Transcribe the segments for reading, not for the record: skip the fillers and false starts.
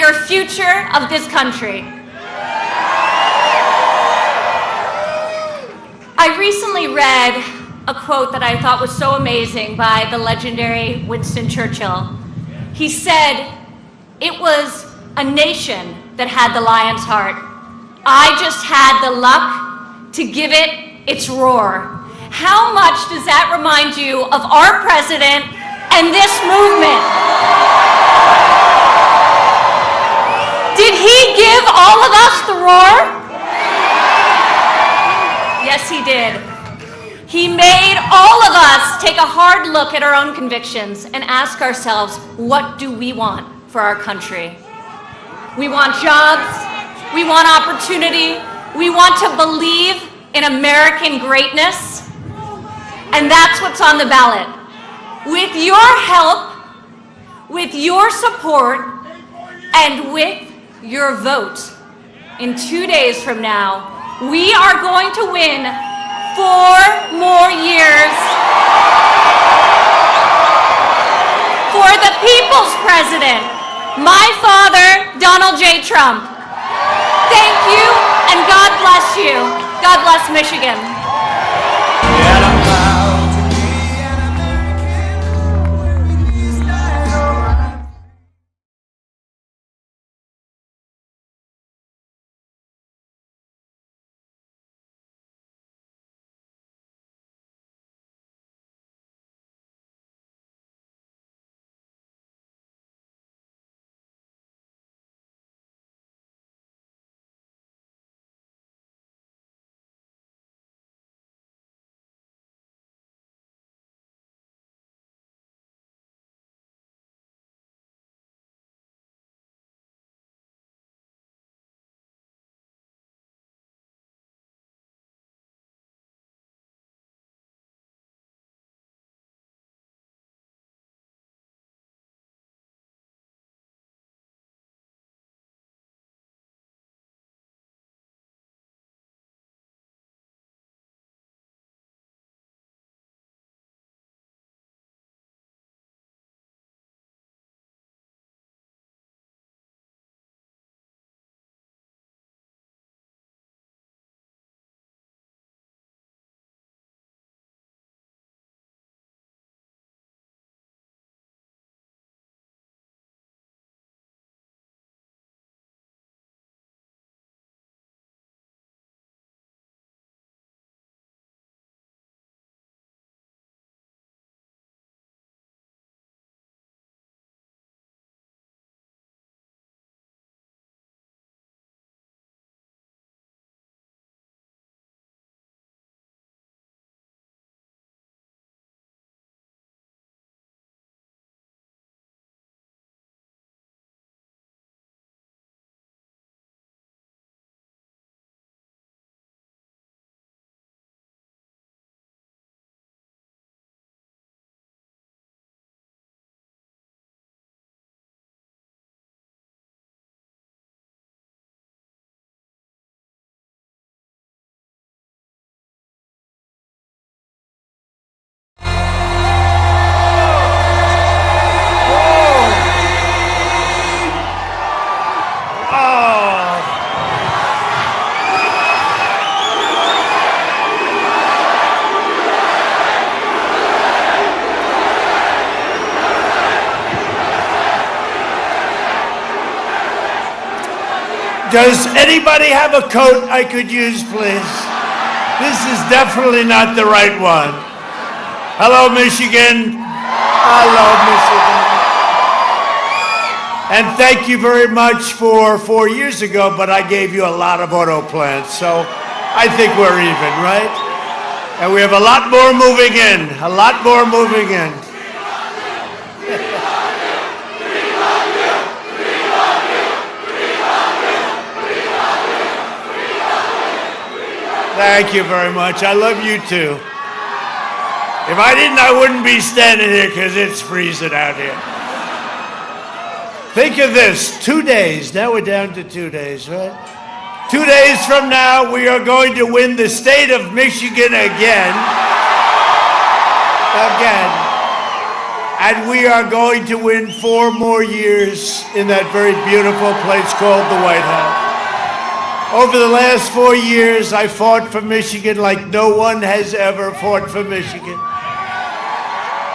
your future of this country. I recently read a quote that I thought was so amazing by the legendary Winston Churchill. He said, "It was a nation that had the lion's heart. I just had the luck to give it its roar." How much does that remind you of our president and this movement? Did he give all of us the roar? Yes, he did. He made all of us take a hard look at our own convictions and ask ourselves, what do we want for our country? We want jobs, we want opportunity, we want to believe in American greatness, and that's what's on the ballot. With your help, with your support, and with your vote, in 2 days from now, we are going to win 4 more years for the people's president, my father, Donald J. Trump. Thank you, and God bless you. God bless Michigan. Does anybody have a coat I could use, please? This is definitely not the right one. Hello, Michigan. Hello, Michigan. And thank you very much for 4 years ago, but I gave you a lot of auto plants, so I think we're even, right? And we have a lot more moving in, a lot more moving in. Thank you very much. I love you too. If I didn't, I wouldn't be standing here because it's freezing out here. Think of this, 2 days. Now we're down to 2 days, right? 2 days from now, we are going to win the state of Michigan again. Again. And we are going to win 4 more years in that very beautiful place called the White House. Over the last 4 years, I fought for Michigan like no one has ever fought for Michigan.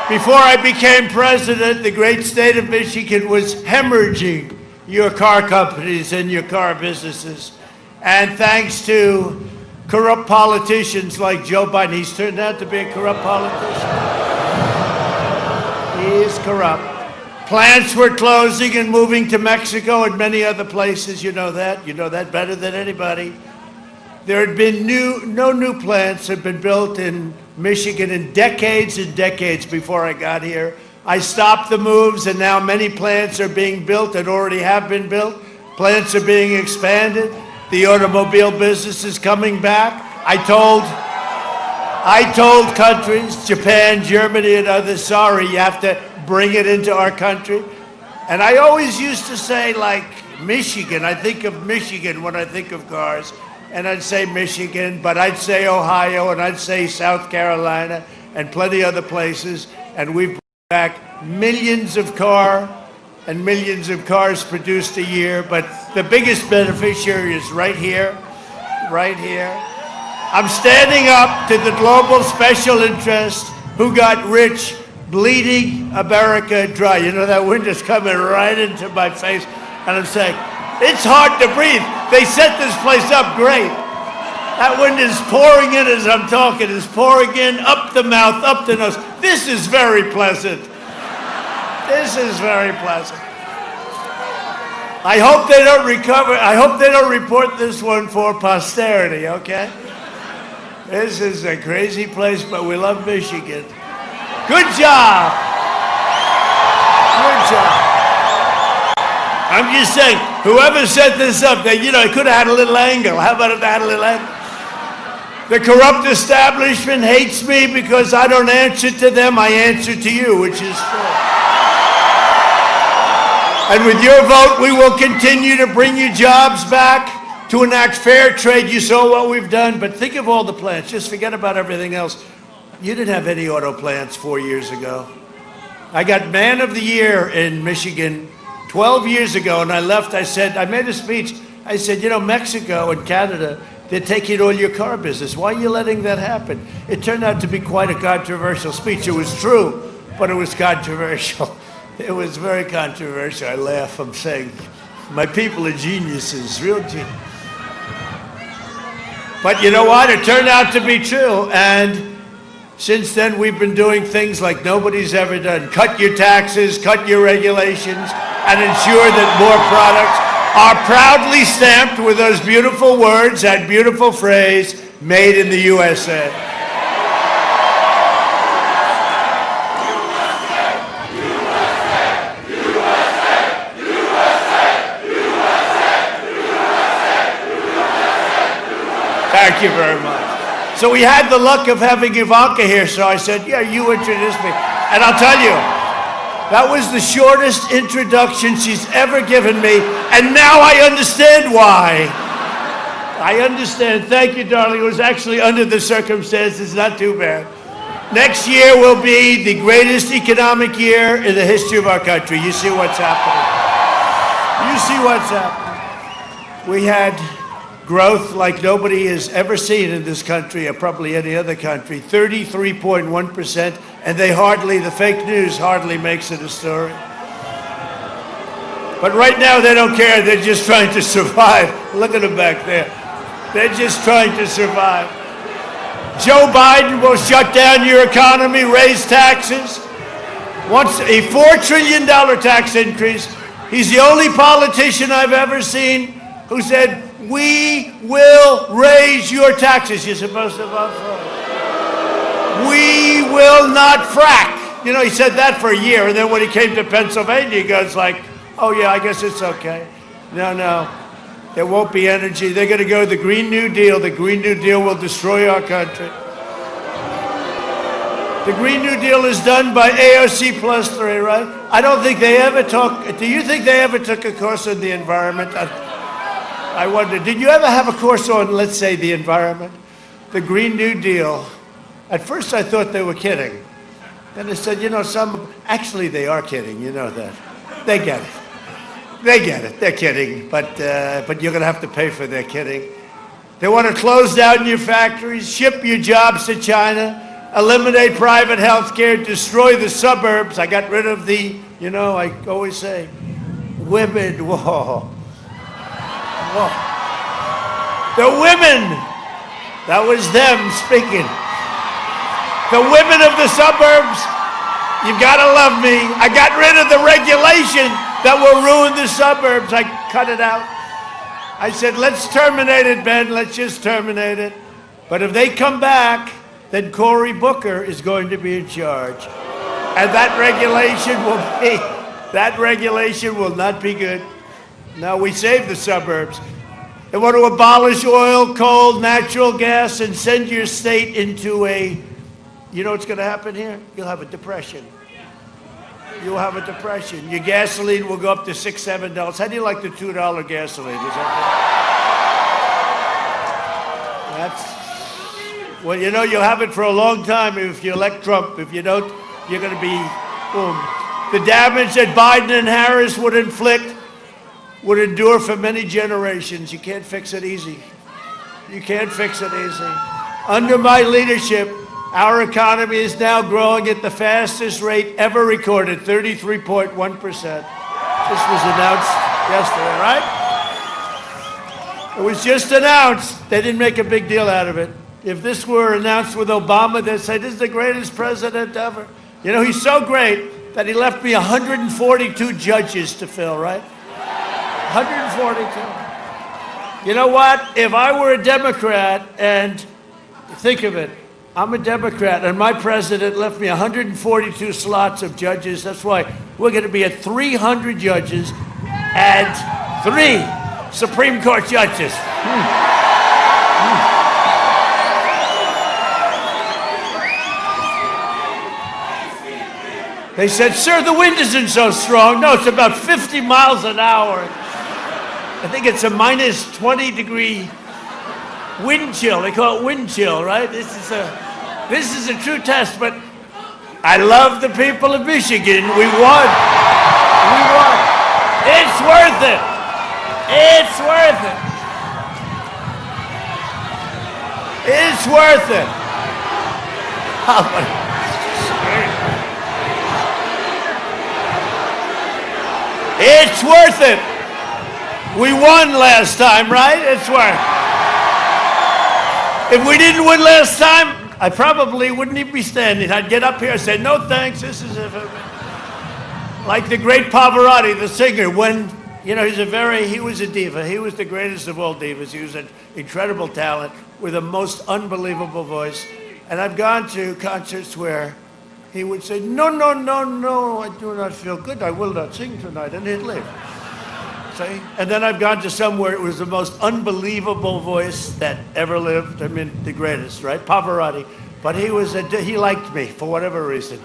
Before I became president, the great state of Michigan was hemorrhaging your car companies and your car businesses. And thanks to corrupt politicians like Joe Biden, he's turned out to be a corrupt politician. He is corrupt. Plants were closing and moving to Mexico and many other places. You know that. You know that better than anybody. There had been no new plants had been built in Michigan in decades and decades before I got here. I stopped the moves, and now many plants are being built and already have been built. Plants are being expanded. The automobile business is coming back. I told countries, Japan, Germany, and others, sorry, you have to bring it into our country. And I always used to say, like, Michigan. I think of Michigan when I think of cars. And I'd say Michigan, but I'd say Ohio, and I'd say South Carolina, and plenty other places. And we've brought back millions of cars produced a year. But the biggest beneficiary is right here, right here. I'm standing up to the global special interest who got rich bleeding America dry. You know, that wind is coming right into my face, and I'm saying, it's hard to breathe. They set this place up great. That wind is pouring in as I'm talking. It's pouring in, up the mouth, up the nose. This is very pleasant. This is very pleasant. I hope they don't recover. I hope they don't report this one for posterity, okay? This is a crazy place, but we love Michigan. Good job. Good job. I'm just saying, whoever set this up, they, it could have had a little angle. How about if they had a little angle? The corrupt establishment hates me because I don't answer to them, I answer to you, which is true. And with your vote, we will continue to bring you jobs back, to enact fair trade. You saw what we've done, but think of all the plants. Just forget about everything else. You didn't have any auto plants 4 years ago. I got Man of the Year in Michigan 12 years ago, and I left. I made a speech. I said, Mexico and Canada, they're taking all your car business. Why are you letting that happen? It turned out to be quite a controversial speech. It was true, but it was controversial. It was very controversial. I laugh. I'm saying, my people are geniuses, real genius. But you know what? It turned out to be true. And since then, we've been doing things like nobody's ever done. Cut your taxes, cut your regulations, and ensure that more products are proudly stamped with those beautiful words, that beautiful phrase, made in the USA. Thank you very much. So we had the luck of having Ivanka here, so I said, yeah, you introduce me. And I'll tell you, that was the shortest introduction she's ever given me, and now I understand why. I understand. Thank you, darling. It was actually under the circumstances, not too bad. Next year will be the greatest economic year in the history of our country. You see what's happening. You see what's happening. We had growth like nobody has ever seen in this country, or probably any other country, 33.1%, and the fake news hardly makes it a story. But right now they don't care, they're just trying to survive. Look at them back there. They're just trying to survive. Joe Biden will shut down your economy, raise taxes, wants a $4 trillion tax increase. He's the only politician I've ever seen who said, we will raise your taxes. You're supposed to vote for it. We will not frack. He said that for a year, and then when he came to Pennsylvania, he goes like, oh yeah, I guess it's okay. No, there won't be energy. They're going to go the Green New Deal. The Green New Deal will destroy our country. The Green New Deal is done by AOC plus 3, right? I don't think they ever do you think they ever took a course on the environment? I wonder, did you ever have a course on, let's say, the environment? The Green New Deal. At first I thought they were kidding. Then I said, actually they are kidding, you know that. They get it. They get it. They're kidding, but you're going to have to pay for their kidding. They want to close down your factories, ship your jobs to China, eliminate private health care, destroy the suburbs. I got rid of the, I always say, women. Whoa. Whoa. The women. That was them speaking. The women of the suburbs, you gotta love me. I got rid of the regulation that will ruin the suburbs. I cut it out. I said, let's terminate it, Ben. Let's just terminate it. But if they come back, then Cory Booker is going to be in charge. And that regulation will not be good. No, we save the suburbs. They want to abolish oil, coal, natural gas, and send your state into a, you know what's going to happen here? You'll have a depression. You'll have a depression. Your gasoline will go up to $6, $7. How do you like the $2 gasoline? Is that well, you'll have it for a long time if you elect Trump. If you don't, you're going to be, boom. The damage that Biden and Harris would inflict would endure for many generations. You can't fix it easy. You can't fix it easy. Under my leadership, our economy is now growing at the fastest rate ever recorded, 33.1%. This was announced yesterday, right? It was just announced. They didn't make a big deal out of it. If this were announced with Obama, they'd say, this is the greatest president ever. He's so great that he left me 142 judges to fill, right? 142. You know what? If I were a Democrat, and think of it, I'm a Democrat, and my president left me 142 slots of judges. That's why we're going to be at 300 judges and 3 Supreme Court judges. They said, sir, the wind isn't so strong. No, it's about 50 miles an hour. I think it's a minus 20-degree wind chill. They call it wind chill, right? This is a true test, but I love the people of Michigan. We won. We won. It's worth it. It's worth it. It's worth it. It's worth it. We won last time, right? It's worth it. If we didn't win last time, I probably wouldn't even be standing. I'd get up here and say, no thanks, this is like the great Pavarotti, the singer, when, he was a diva. He was the greatest of all divas. He was an incredible talent with a most unbelievable voice. And I've gone to concerts where he would say, no, no, no, no, I do not feel good. I will not sing tonight, and he'd leave. See? And then I've gone to some where it was the most unbelievable voice that ever lived. I mean, the greatest, right? Pavarotti. But he liked me for whatever reason.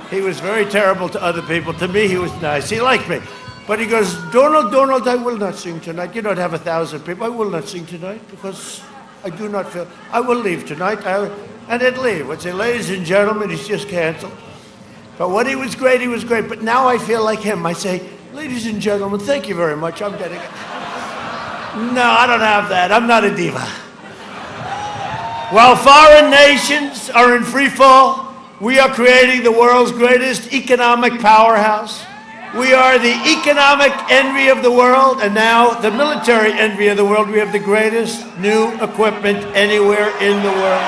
He was very terrible to other people. To me, he was nice. He liked me. But he goes, Donald, I will not sing tonight. You don't have 1,000 people. I will not sing tonight because I do not feel, I will leave tonight. And he'd leave. I'd say, ladies and gentlemen, he's just canceled. But when he was great, he was great. But now I feel like him. I say, ladies and gentlemen, thank you very much. I'm getting it. No, I don't have that. I'm not a diva. While foreign nations are in free fall, we are creating the world's greatest economic powerhouse. We are the economic envy of the world, and now the military envy of the world. We have the greatest new equipment anywhere in the world.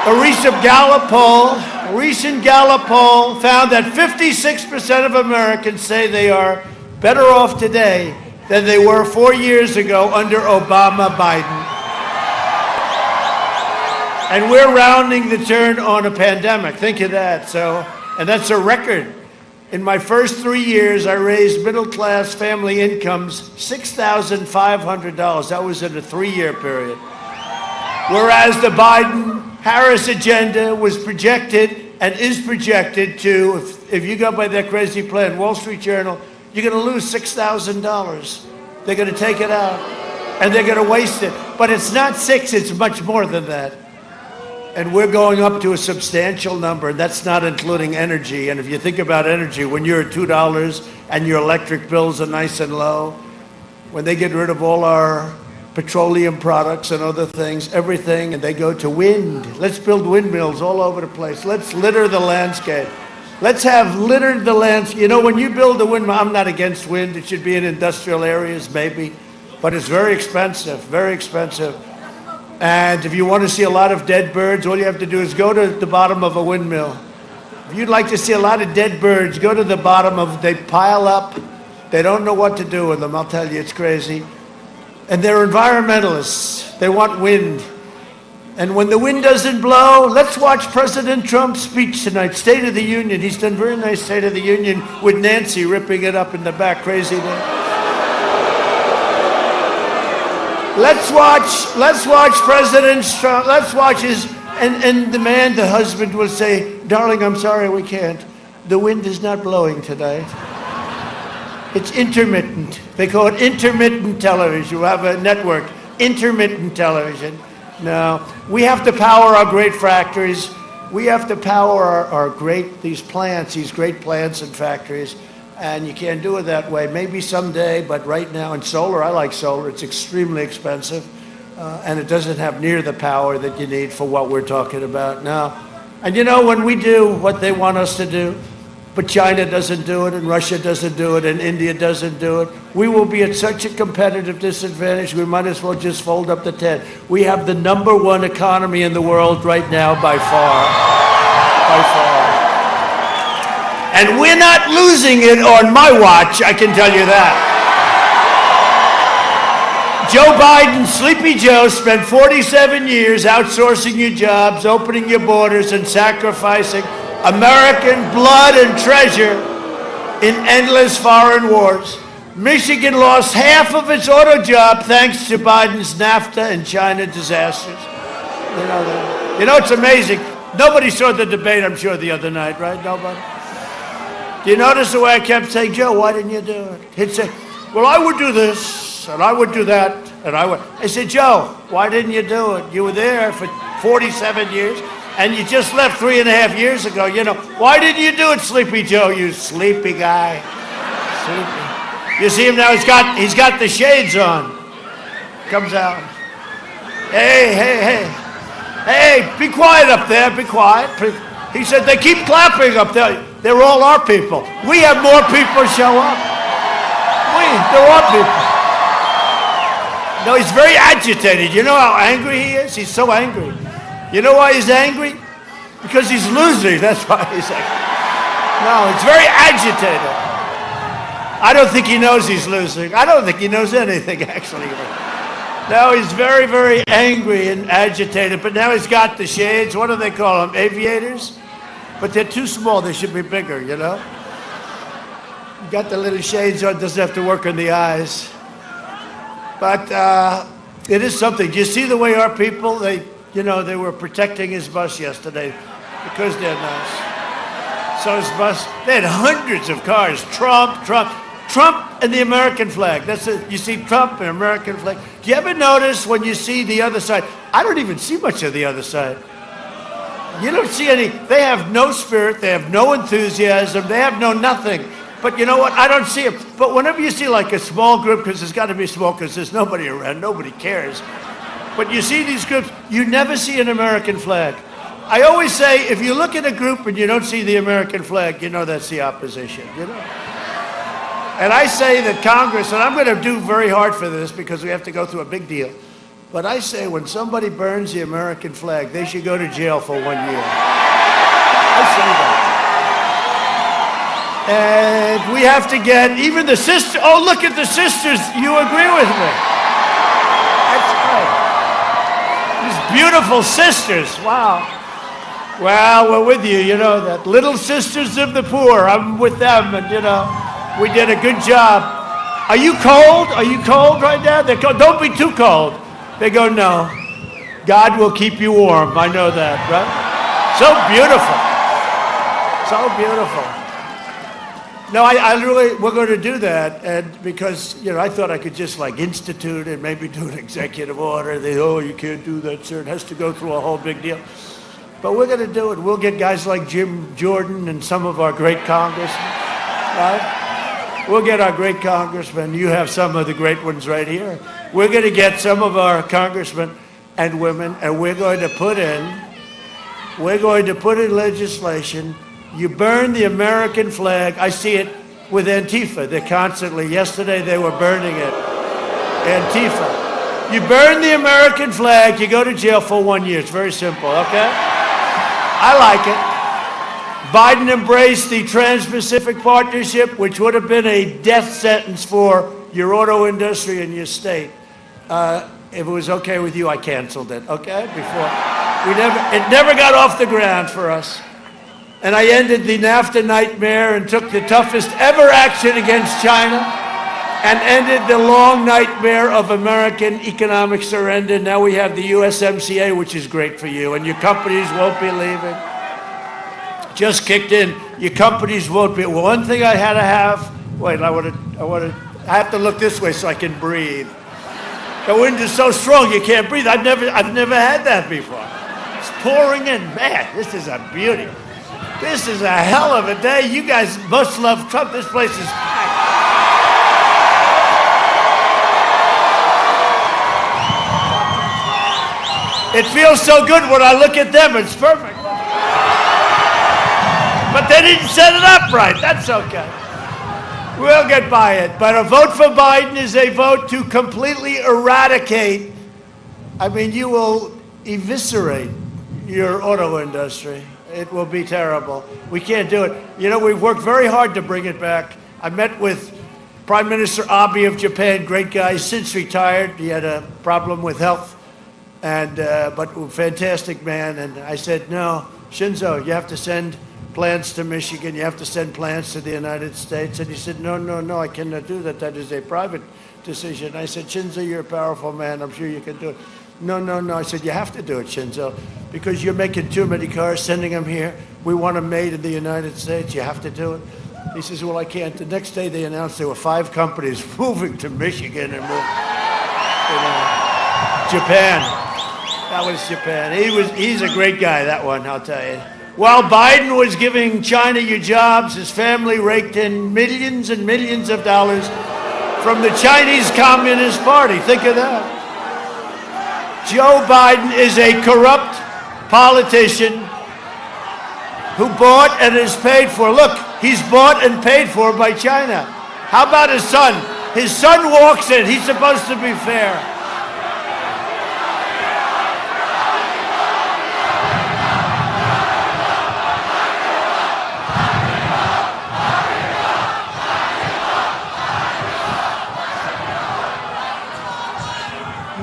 A recent Gallup poll found that 56% of Americans say they are better off today than they were 4 years ago under Obama-Biden. And we're rounding the turn on a pandemic. Think of that. And that's a record. In my first 3 years, I raised middle-class family incomes $6,500. That was in a 3-year period. Whereas the Biden-Harris agenda was projected and is projected to, if you go by their crazy plan, Wall Street Journal, you're going to lose $6,000. They're going to take it out, and they're going to waste it. But it's not 6, it's much more than that. And we're going up to a substantial number, and that's not including energy. And if you think about energy, when you're at $2 and your electric bills are nice and low, when they get rid of all our petroleum products and other things, everything, and they go to wind. Let's build windmills all over the place. Let's litter the landscape. Let's have littered the landscape. You know, when you build a windmill, I'm not against wind. It should be in industrial areas, maybe. But it's very expensive, very expensive. And if you want to see a lot of dead birds, all you have to do is go to the bottom of a windmill. If you'd like to see a lot of dead birds, go to the bottom of, they pile up. They don't know what to do with them, I'll tell you, it's crazy. And they're environmentalists. They want wind. And when the wind doesn't blow, let's watch President Trump's speech tonight, State of the Union. He's done very nice State of the Union with Nancy ripping it up in the back, crazy there. Let's watch President Trump, let's watch his, and the husband will say, darling, I'm sorry, we can't. The wind is not blowing tonight. It's intermittent. They call it intermittent television. You have a network, intermittent television. No, we have to power our great factories. We have to power our these great plants and factories. And you can't do it that way. Maybe someday, but right now, in solar, I like solar. It's extremely expensive. And it doesn't have near the power that you need for what we're talking about now. And you know, when we do what they want us to do, but China doesn't do it, and Russia doesn't do it, and India doesn't do it, we will be at such a competitive disadvantage, we might as well just fold up the tent. We have the #1 economy in the world right now by far. By far. And we're not losing it on my watch, I can tell you that. Joe Biden, Sleepy Joe, spent 47 years outsourcing your jobs, opening your borders, and sacrificing American blood and treasure in endless foreign wars. Michigan lost half of its auto job thanks to Biden's NAFTA and China disasters. You know that. You know, it's amazing. Nobody saw the debate, I'm sure, the other night, right? Nobody? Do you notice the way I kept saying, Joe, why didn't you do it? He'd say, well, I would do this, and I would do that, and I would. I said, Joe, why didn't you do it? You were there for 47 years, and you just left 3.5 years ago. You know, why didn't you do it, Sleepy Joe, you sleepy guy? Sleepy. You see him now, he's got the shades on. Comes out. Hey, be quiet up there, be quiet. He said, they keep clapping up there. They're all our people. We have more people show up. They're our people. No, he's very agitated. You know how angry he is? He's so angry. You know why he's angry? Because he's losing. That's why he's angry. No, he's very agitated. I don't think he knows he's losing. I don't think he knows anything, actually. No, he's very, very angry and agitated. But now he's got the shades. What do they call them? Aviators? But they're too small. They should be bigger, you know? You got the little shades on. Doesn't have to work on the eyes. But it is something. Do you see the way our people, they were protecting his bus yesterday because they're nice. So his bus, they had hundreds of cars. Trump and the American flag. That's it. You see Trump and American flag. Do you ever notice when you see the other side? I don't even see much of the other side. You don't see any. They have no spirit. They have no enthusiasm. They have no nothing. But you know what? I don't see it. But whenever you see like a small group, because there's got to be small, because there's nobody around, nobody cares. But you see these groups, you never see an American flag. I always say, if you look at a group and you don't see the American flag, you know that's the opposition, you know? And I say that Congress, and I'm going to do very hard for this because we have to go through a big deal, but I say when somebody burns the American flag, they should go to jail for 1 year. I say that. And we have to get even the sisters. Oh, look at the sisters. You agree with me? That's great. These beautiful sisters. Wow. Well, we're with you. You know that. Little sisters of the poor. I'm with them. And, you know, we did a good job. Are you cold? Are you cold right now? They're cold. Don't be too cold. They go, no. God will keep you warm. I know that, right? So beautiful. So beautiful. No, I really, we're going to do that, and because, you know, I thought I could just like institute and maybe do an executive order. Oh, you can't do that, sir. It has to go through a whole big deal. But we're going to do it. We'll get guys like Jim Jordan and some of our great congressmen, right? We'll get our great congressmen. You have some of the great ones right here. We're going to get some of our congressmen and women, and we're going to put in legislation. You burn the American flag. I see it with Antifa. They're constantly, yesterday they were burning it. Antifa. You burn the American flag, you go to jail for 1 year. It's very simple, okay? I like it. Biden embraced the Trans-Pacific Partnership, which would have been a death sentence for your auto industry in your state. If it was okay with you, I canceled it, okay? It never got off the ground for us. And I ended the NAFTA nightmare and took the toughest ever action against China and ended the long nightmare of American economic surrender. Now we have the USMCA, which is great for you, and your companies won't be leaving. Just kicked in. Your companies won't be. Well, one thing I had to have. Wait, I have to look this way so I can breathe. The wind is so strong you can't breathe. I've never had that before. It's pouring in. Man, this is a beauty. This is a hell of a day. You guys must love Trump. This place is packed. It feels so good when I look at them. It's perfect. But they didn't set it up right. That's okay. We'll get by it. But a vote for Biden is a vote to completely eradicate. I mean, you will eviscerate your auto industry. It will be terrible. We can't do it. You know, we've worked very hard to bring it back. I met with Prime Minister Abe of Japan, great guy, since retired. He had a problem with health, but fantastic man. And I said, no, Shinzo, you have to send plants to Michigan. You have to send plants to the United States. And he said, no, I cannot do that. That is a private decision. I said, Shinzo, you're a powerful man. I'm sure you can do it. No. I said, you have to do it, Shinzo, because you're making too many cars, sending them here. We want them made in the United States. You have to do it. He says, well, I can't. The next day they announced there were 5 companies moving to Michigan and Japan. That was Japan. He's a great guy, that one, I'll tell you. While Biden was giving China your jobs, his family raked in millions and millions of dollars from the Chinese Communist Party. Think of that. Joe Biden is a corrupt politician who bought and is paid for. Look, he's bought and paid for by China. How about his son? His son walks in. He's supposed to be fair.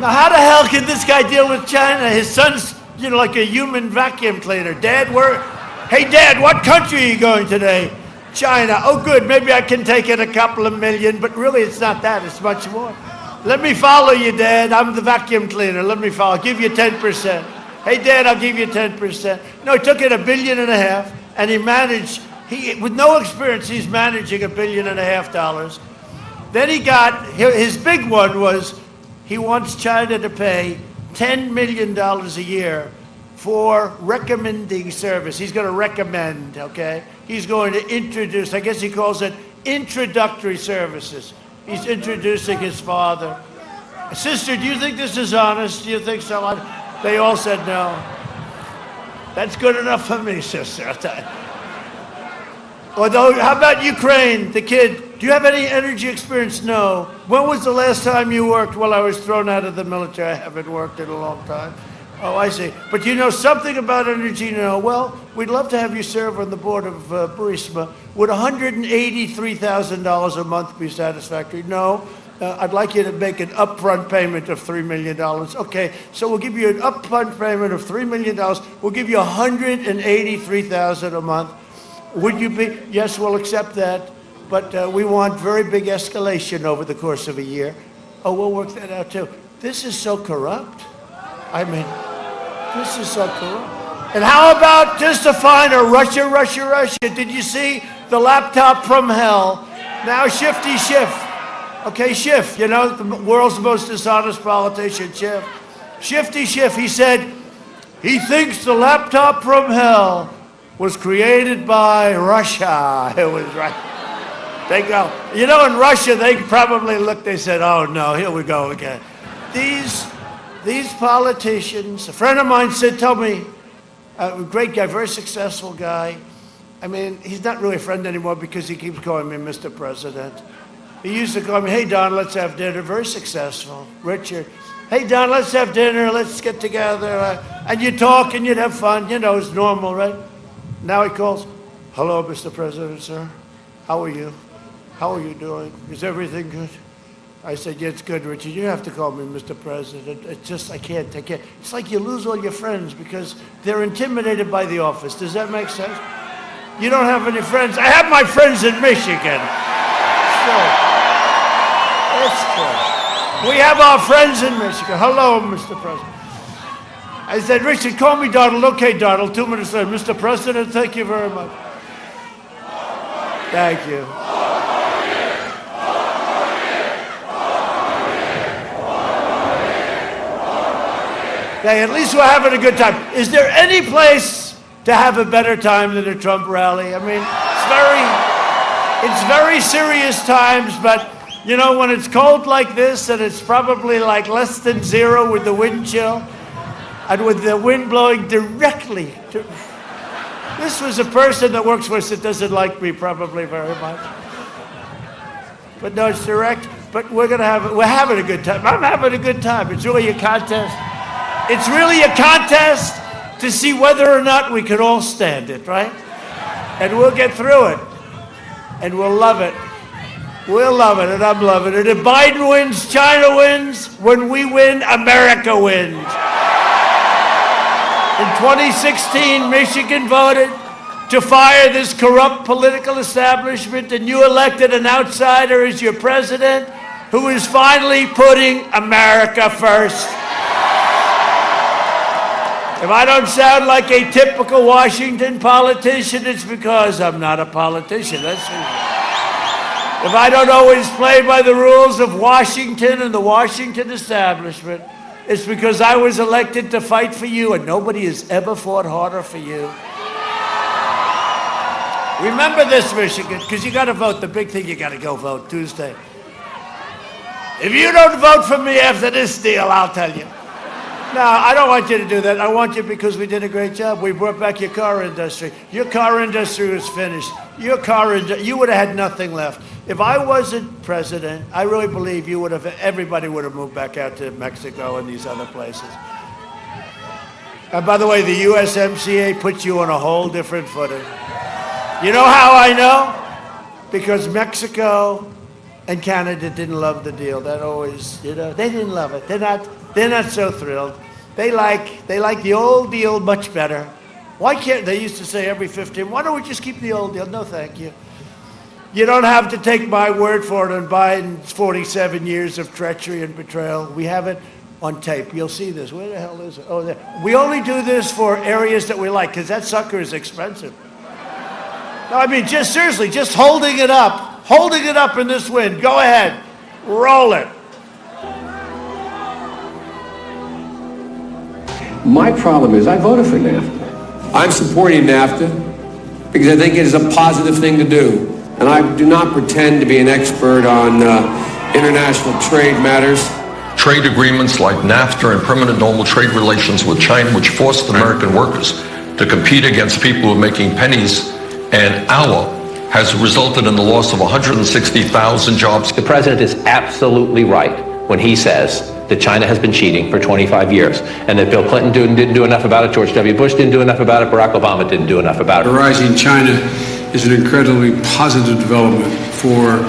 Now, how the hell can this guy deal with China? His son's, like a human vacuum cleaner. Hey, Dad, what country are you going today? China. Oh, good. Maybe I can take in a couple of million, but really it's not that. It's much more. Let me follow you, Dad. I'm the vacuum cleaner. Let me follow. I'll give you 10%. Hey, Dad, I'll give you 10%. No, he took in $1.5 billion, and he managed, with no experience, he's managing $1.5 billion. Then he got, his big one was, he wants China to pay $10 million a year for recommending service. He's going to recommend, okay? He's going to introduce, I guess he calls it introductory services. He's introducing his father. Sister, do you think this is honest? Do you think so? They all said no. That's good enough for me, sister. I'll tell you. Although, how about Ukraine, the kid? Do you have any energy experience? No. When was the last time you worked? Well, I was thrown out of the military. I haven't worked in a long time. Oh, I see. But you know something about energy? No. Well, we'd love to have you serve on the board of Burisma. Would $183,000 a month be satisfactory? No. I'd like you to make an upfront payment of $3 million. Okay, so we'll give you an upfront payment of $3 million. We'll give you $183,000 a month. Would you be? Yes, we'll accept that. But we want very big escalation over the course of a year. Oh, we'll work that out too. This is so corrupt. I mean, this is so corrupt. And how about just to find a Russia? Did you see the laptop from hell? Now Shifty Schiff. Okay, Schiff, the world's most dishonest politician, Schiff. Shifty Schiff, he said, He thinks the laptop from hell was created by Russia. It was right. They go, you know, in Russia, they probably looked, they said, oh no, here we go again. These politicians, a friend of mine said, told me, a great guy, very successful guy. I mean, he's not really a friend anymore because he keeps calling me Mr. President. He used to call me, hey, Don, let's have dinner. Very successful. Richard, hey, Don, let's have dinner. Let's get together. And you talk and you'd have fun. You know, it's normal, right? Now he calls, hello, Mr. President, sir. How are you? How are you doing? Is everything good? I said, yeah, it's good, Richard. You have to call me Mr. President. It's just, I can't. It's like you lose all your friends because they're intimidated by the office. Does that make sense? You don't have any friends. I have my friends in Michigan. It's true. We have our friends in Michigan. Hello, Mr. President. I said, Richard, call me Donald. Okay, Donald. 2 minutes later, Mr. President, thank you very much. Thank you. Okay, at least we're having a good time. Is there any place to have a better time than a Trump rally? I mean, it's very serious times, but you know, when it's cold like this and it's probably like less than 0 with the wind chill and with the wind blowing directly to... This was a person that works for us that doesn't like me probably very much. But no, it's direct. But we're having a good time. I'm having a good time. It's really a contest. It's really a contest to see whether or not we can all stand it, right? And we'll get through it. And we'll love it. We'll love it, and I'm loving it. If Biden wins, China wins. When we win, America wins. In 2016, Michigan voted to fire this corrupt political establishment, and you elected an outsider as your president who is finally putting America first. If I don't sound like a typical Washington politician, it's because I'm not a politician. That's it. If I don't always play by the rules of Washington and the Washington establishment, it's because I was elected to fight for you, and nobody has ever fought harder for you. Remember this, Michigan, because you got to vote. The big thing, you got to go vote Tuesday. If you don't vote for me after this deal, I'll tell you. No, I don't want you to do that. I want you because we did a great job. We brought back your car industry. Your car industry was finished. You would have had nothing left. If I wasn't president, I really believe everybody would have moved back out to Mexico and these other places. And by the way, the USMCA puts you on a whole different footing. You know how I know? Because Mexico and Canada didn't love the deal. That always, they didn't love it. They're not so thrilled. They like the old deal much better. Why can't they used to say every 15? Why don't we just keep the old deal? No, thank you. You don't have to take my word for it on Biden's 47 years of treachery and betrayal. We have it on tape. You'll see this. Where the hell is it? Oh, there. We only do this for areas that we like because that sucker is expensive. No, I mean, just seriously, just holding it up in this wind. Go ahead, roll it. My problem is I voted for NAFTA. I'm supporting NAFTA because I think it is a positive thing to do. And I do not pretend to be an expert on international trade matters. Trade agreements like NAFTA and permanent normal trade relations with China, which forced American workers to compete against people who are making pennies an hour, has resulted in the loss of 160,000 jobs. The president is absolutely right when he says that China has been cheating for 25 years and that Bill Clinton didn't do enough about it, George W. Bush didn't do enough about it, Barack Obama didn't do enough about it. The rising China is an incredibly positive development for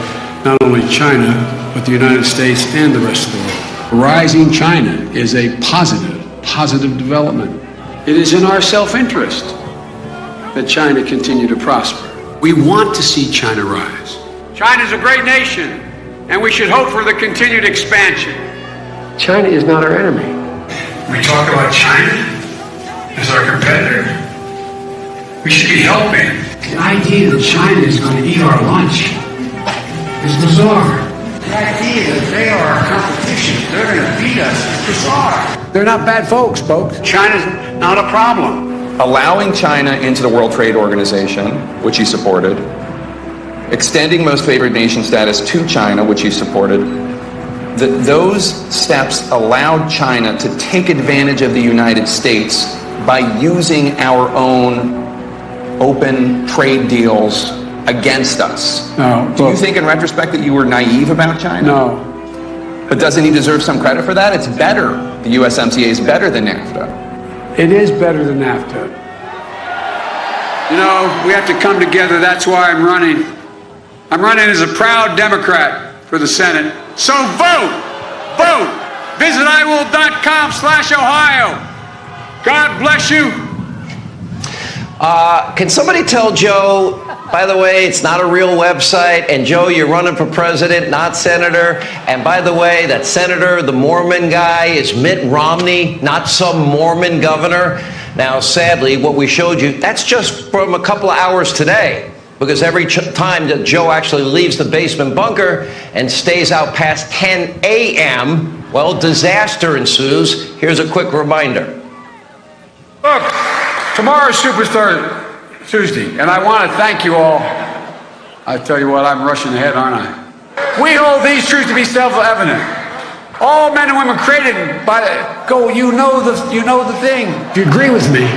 not only China, but the United States and the rest of the world. Rising China is a positive development. It is in our self-interest that China continue to prosper. We want to see China rise. China is a great nation, and we should hope for the continued expansion. China is not our enemy. We talk about China as our competitor. We should be helping. The idea that China is going to eat our lunch is bizarre. The idea that they are our competition, they're going to beat us, is bizarre. They're not bad folks. China's not a problem. Allowing China into the World Trade Organization, which he supported, extending most favored nation status to China, which he supported, those steps allowed China to take advantage of the United States by using our own open trade deals against us. No. Do you think in retrospect that you were naive about China? No. But doesn't he deserve some credit for that? It's better. The USMCA is better than NAFTA. It is better than NAFTA. You know, we have to come together. That's why I'm running. I'm running as a proud Democrat for the Senate. So vote! Vote! Visit iwill.com/Ohio. God bless you. Can somebody tell Joe, by the way, it's not a real website, and Joe, you're running for president, not senator, and by the way, that senator, the Mormon guy, is Mitt Romney, not some Mormon governor. Now, sadly, what we showed you, that's just from a couple of hours today, because every time that Joe actually leaves the basement bunker and stays out past 10 a.m., well, disaster ensues. Here's a quick reminder. Look, tomorrow's Superstar Tuesday, and I want to thank you all. I tell you what, I'm rushing ahead, aren't I? We hold these truths to be self-evident. All men and women created by you know the thing. If you agree with me,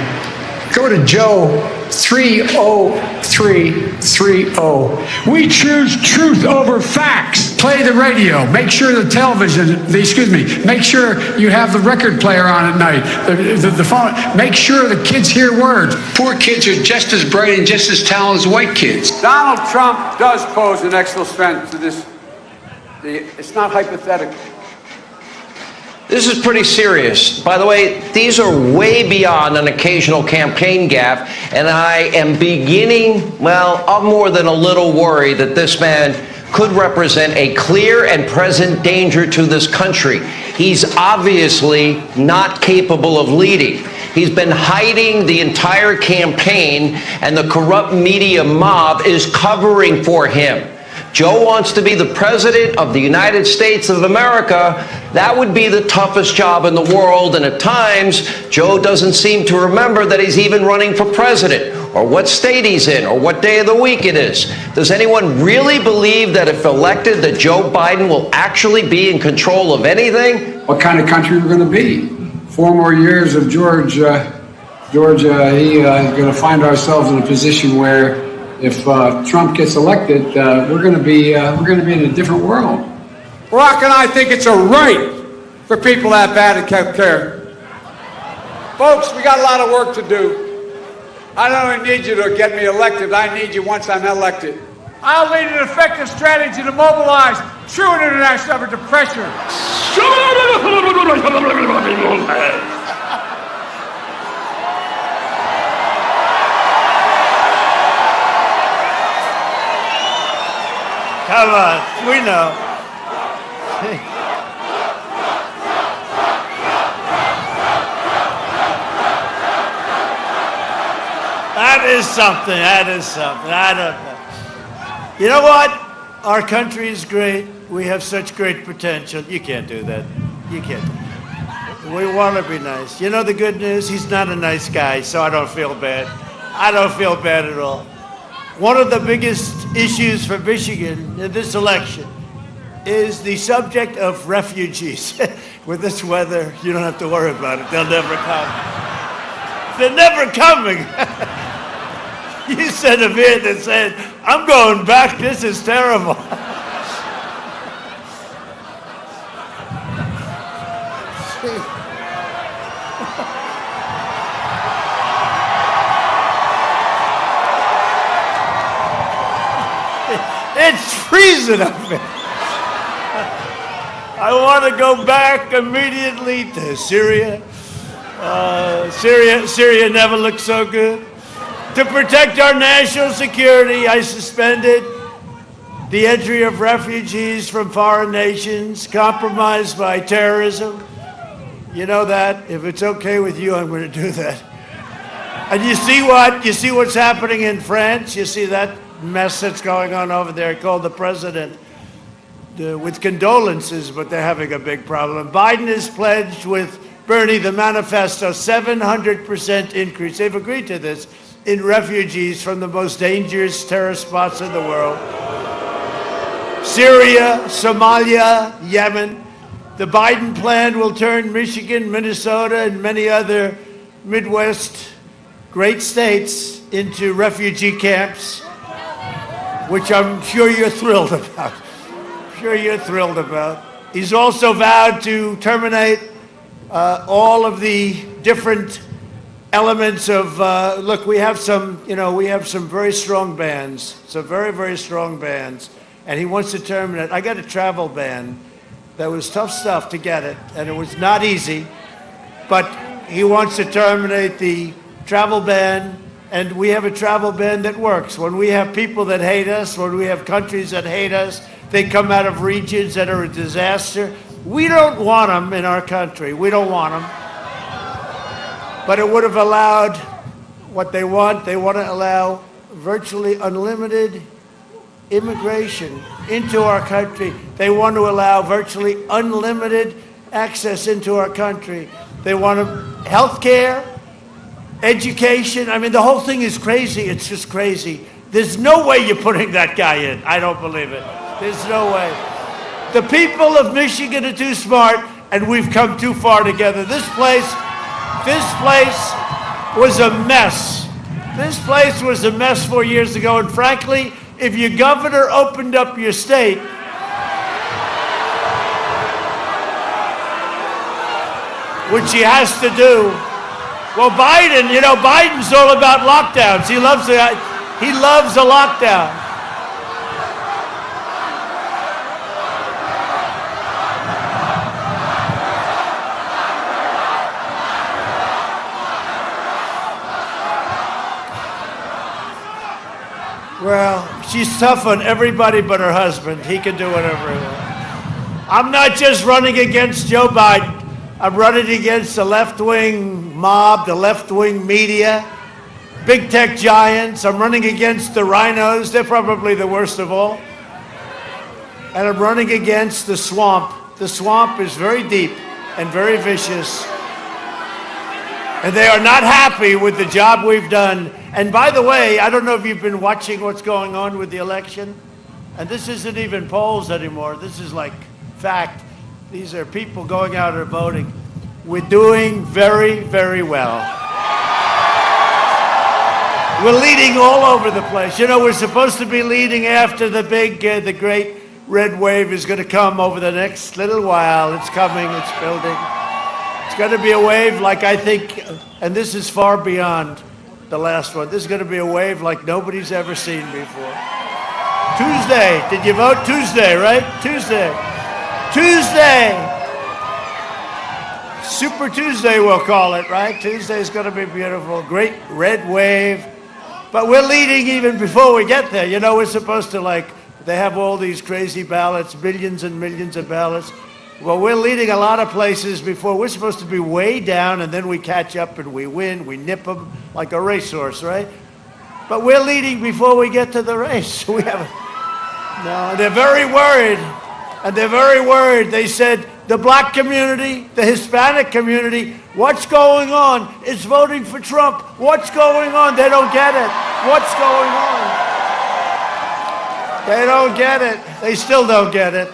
go to Joe 30330. We choose truth over facts. Play the radio. Make sure the television, make sure you have the record player on at night. The phone. Make sure the kids hear words. Poor kids are just as bright and just as talented as white kids. Donald Trump does pose an extra threat to this. It's not hypothetical. This is pretty serious. By the way, these are way beyond an occasional campaign gaffe, and I am beginning, well, I'm more than a little worried that this man could represent a clear and present danger to this country. He's obviously not capable of leading. He's been hiding the entire campaign, and the corrupt media mob is covering for him. Joe wants to be the president of the United States of America. That would be the toughest job in the world, and at times, Joe doesn't seem to remember that he's even running for president, or what state he's in, or what day of the week it is. Does anyone really believe that if elected, that Joe Biden will actually be in control of anything? What kind of country we're going to be? 4 more years of Georgia, he's going to find ourselves in a position where if Trump gets elected, we're going to be in a different world. Barack and I think it's a right for people to have bad health care. Folks, we got a lot of work to do. I don't only need you to get me elected, I need you once I'm elected. I'll lead an effective strategy to mobilize true international effort to pressure. Come on, we know. That is something. I don't know. You know what? Our country is great. We have such great potential. You can't do that. You can't do that. We want to be nice. You know the good news? He's not a nice guy, so I don't feel bad. I don't feel bad at all. One of the biggest issues for Michigan in this election is the subject of refugees. With this weather, you don't have to worry about it. They'll never come. They're never coming. You sent a vid that said, I'm going back. This is terrible. It's freezing up there. I want to go back immediately to Syria. Syria never looked so good. To protect our national security, I suspended the entry of refugees from foreign nations compromised by terrorism. You know that. If it's okay with you, I'm going to do that. And you see what? You see what's happening in France? You see that mess that's going on over there called the president. with condolences, but they're having a big problem. Biden has pledged with Bernie, the manifesto, 700% increase. They've agreed to this in refugees from the most dangerous terrorist spots in the world. Syria, Somalia, Yemen. The Biden plan will turn Michigan, Minnesota, and many other Midwest great states into refugee camps, which I'm sure you're thrilled about. He's also vowed to terminate all of the different elements of, look, we have some very strong bans, some very, very strong bans, and he wants to terminate. I got a travel ban that was tough stuff to get it, and it was not easy, but he wants to terminate the travel ban, and we have a travel ban that works. When we have people that hate us, when we have countries that hate us, they come out of regions that are a disaster. We don't want them in our country. We don't want them. But it would have allowed what they want. They want to allow virtually unlimited immigration into our country. They want to allow virtually unlimited access into our country. They want health care, education. I mean, the whole thing is crazy. It's just crazy. There's no way you're putting that guy in. I don't believe it. There's no way. The people of Michigan are too smart, and we've come too far together. This place was a mess. This place was a mess 4 years ago, and frankly, if your governor opened up your state, which he has to do, well, Biden's all about lockdowns. He loves a lockdown. Well, she's tough on everybody but her husband. He can do whatever he wants. I'm not just running against Joe Biden. I'm running against the left-wing mob, the left-wing media, big tech giants. I'm running against the rhinos. They're probably the worst of all. And I'm running against the swamp. The swamp is very deep and very vicious. And they are not happy with the job we've done. And by the way, I don't know if you've been watching what's going on with the election. And this isn't even polls anymore. This is like fact. These are people going out and voting. We're doing very, very well. We're leading all over the place. You know, we're supposed to be leading after the the great red wave is going to come over the next little while. It's coming, it's building. It's going to be a wave like I think, and this is far beyond the last one. This is going to be a wave like nobody's ever seen before. Tuesday, did you vote? Tuesday, right? Tuesday. Super Tuesday, we'll call it, right? Tuesday's going to be beautiful. Great red wave. But we're leading even before we get there. You know, we're supposed to they have all these crazy ballots, millions and millions of ballots. Well, we're leading a lot of places before. We're supposed to be way down, and then we catch up and we win. We nip them like a racehorse, right? But we're leading before we get to the race. No, they're very worried. And they're very worried. They said, the black community, the Hispanic community, what's going on? It's voting for Trump. What's going on? They don't get it. What's going on? They don't get it. They still don't get it.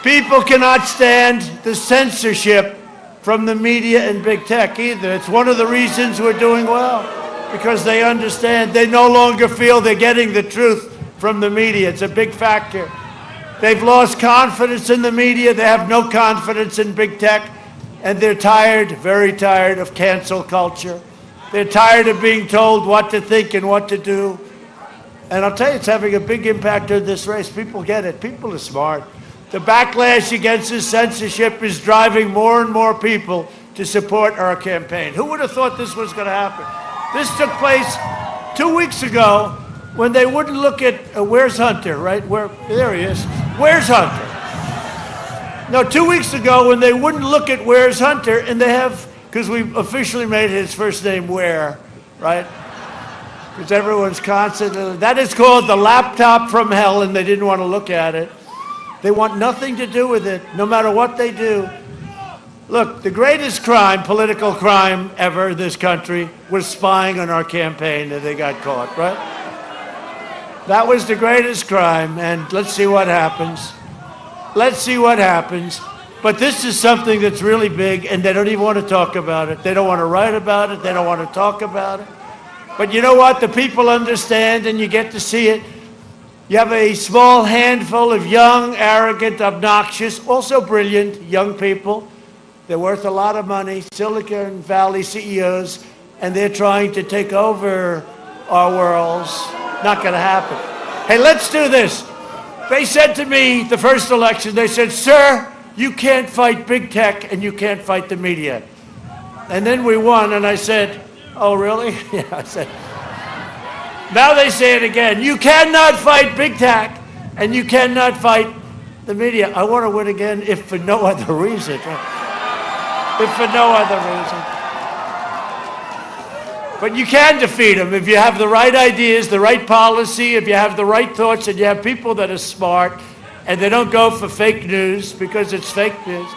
People cannot stand the censorship from the media and big tech either. It's one of the reasons we're doing well, because they understand. They no longer feel they're getting the truth from the media. It's a big factor. They've lost confidence in the media. They have no confidence in big tech. And they're tired, very tired of cancel culture. They're tired of being told what to think and what to do. And I'll tell you, it's having a big impact on this race. People get it. People are smart. The backlash against this censorship is driving more and more people to support our campaign. Who would have thought this was going to happen? This took place 2 weeks ago when they wouldn't look at, where's Hunter, right? There he is. Where's Hunter? No, 2 weeks ago when they wouldn't look at where's Hunter, and they have, because we officially made his first name Where, right? because everyone's constantly, that is called the laptop from hell, and they didn't want to look at it. They want nothing to do with it, no matter what they do. Look, the greatest crime, political crime ever in this country was spying on our campaign, and they got caught, right? That was the greatest crime, and let's see what happens. Let's see what happens. But this is something that's really big, and they don't even want to talk about it. They don't want to write about it. They don't want to talk about it. But you know what? The people understand, and you get to see it. You have a small handful of young, arrogant, obnoxious, also brilliant young people. They're worth a lot of money, Silicon Valley CEOs, and they're trying to take over our worlds. Not going to happen. Hey, let's do this. They said to me, the first election, they said, sir, you can't fight big tech and you can't fight the media. And then we won, and I said, oh, really? Yeah, I said. Now they say it again. You cannot fight big tech and you cannot fight the media. I want to win again, if for no other reason. If for no other reason. But you can defeat them if you have the right ideas, the right policy, if you have the right thoughts, and you have people that are smart, and they don't go for fake news because it's fake news.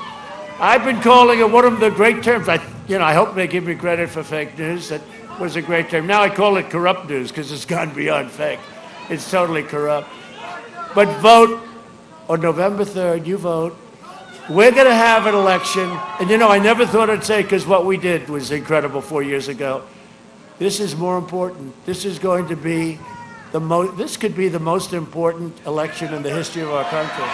I've been calling it one of the great terms. I hope they give me credit for fake news. That was a great term. Now I call it corrupt news because it's gone beyond fake. It's totally corrupt. But vote on November 3rd. You vote. We're going to have an election. And I never thought I'd say, because what we did was incredible 4 years ago. This is more important. This is going to be this could be the most important election in the history of our country.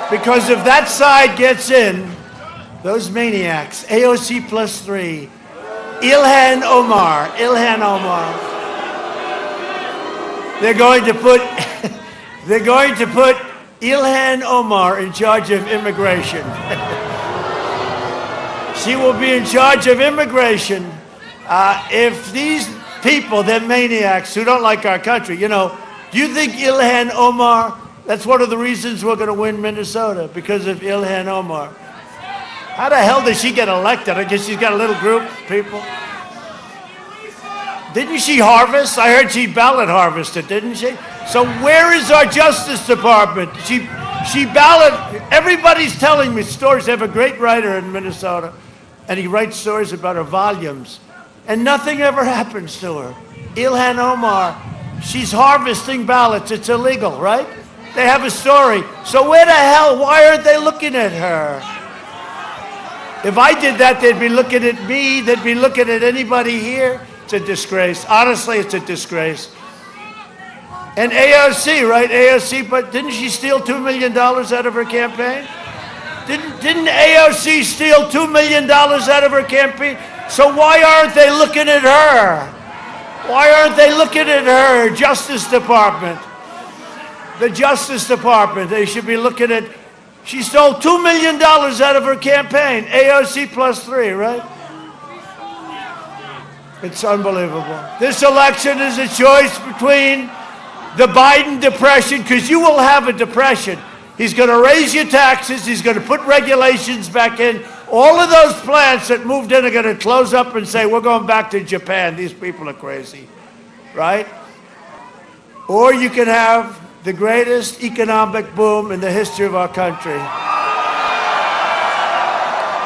Because if that side gets in, those maniacs, AOC +3, Ilhan Omar, they're going to put Ilhan Omar in charge of immigration. She will be in charge of immigration. If these people, they're maniacs who don't like our country, do you think Ilhan Omar, that's one of the reasons we're going to win Minnesota, because of Ilhan Omar. How the hell did she get elected? I guess she's got a little group of people. Didn't she harvest? I heard she ballot harvested, didn't she? So where is our Justice Department? She ballot, everybody's telling me stories. They have a great writer in Minnesota, and he writes stories about her volumes, and nothing ever happens to her. Ilhan Omar, she's harvesting ballots. It's illegal, right? They have a story. So where the hell, why aren't they looking at her? If I did that, they'd be looking at me. They'd be looking at anybody here. It's a disgrace. Honestly, it's a disgrace. And AOC, right? AOC, but didn't she steal $2 million out of her campaign? Didn't AOC steal $2 million out of her campaign? So why aren't they looking at her? Why aren't they looking at her? Justice Department. The Justice Department, they should be looking at, she stole $2 million out of her campaign. AOC +3, right? It's unbelievable. This election is a choice between the Biden depression, because you will have a depression. He's going to raise your taxes. He's going to put regulations back in. All of those plants that moved in are going to close up and say, we're going back to Japan. These people are crazy, right? Or you can have the greatest economic boom in the history of our country.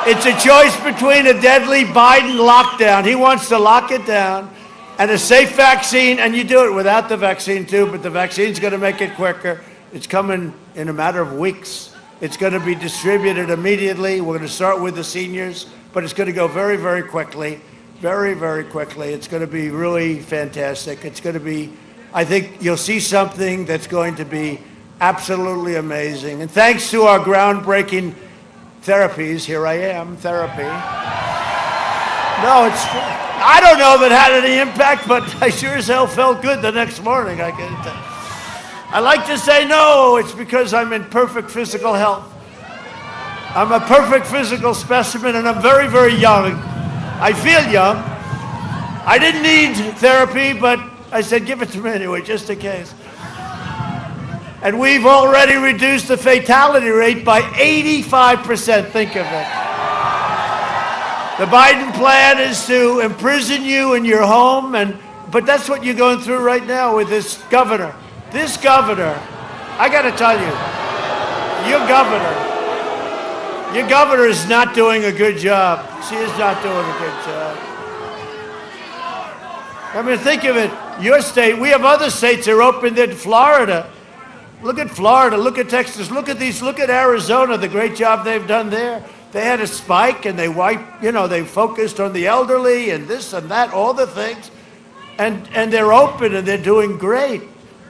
It's a choice between a deadly Biden lockdown. He wants to lock it down, and a safe vaccine, and you do it without the vaccine too, but the vaccine's going to make it quicker. It's coming in a matter of weeks. It's going to be distributed immediately. We're going to start with the seniors, but it's going to go very, very quickly. Very, very quickly. It's going to be really fantastic. It's going to be, I think you'll see something that's going to be absolutely amazing. And thanks to our groundbreaking therapies, here I am, therapy. No, I don't know if it had any impact, but I sure as hell felt good the next morning. I like to say no, it's because I'm in perfect physical health. I'm a perfect physical specimen, and I'm very, very young. I feel young. I didn't need therapy, but I said, give it to me anyway, just in case. And we've already reduced the fatality rate by 85%. Think of it. The Biden plan is to imprison you in your home, but that's what you're going through right now with this governor. This governor, I got to tell you, your governor is not doing a good job. She is not doing a good job. I mean, think of it. Your state, we have other states that are open in Florida. Look at Florida, look at Texas, look at Arizona, the great job they've done there. They had a spike and they they focused on the elderly and this and that, all the things. And they're open and they're doing great.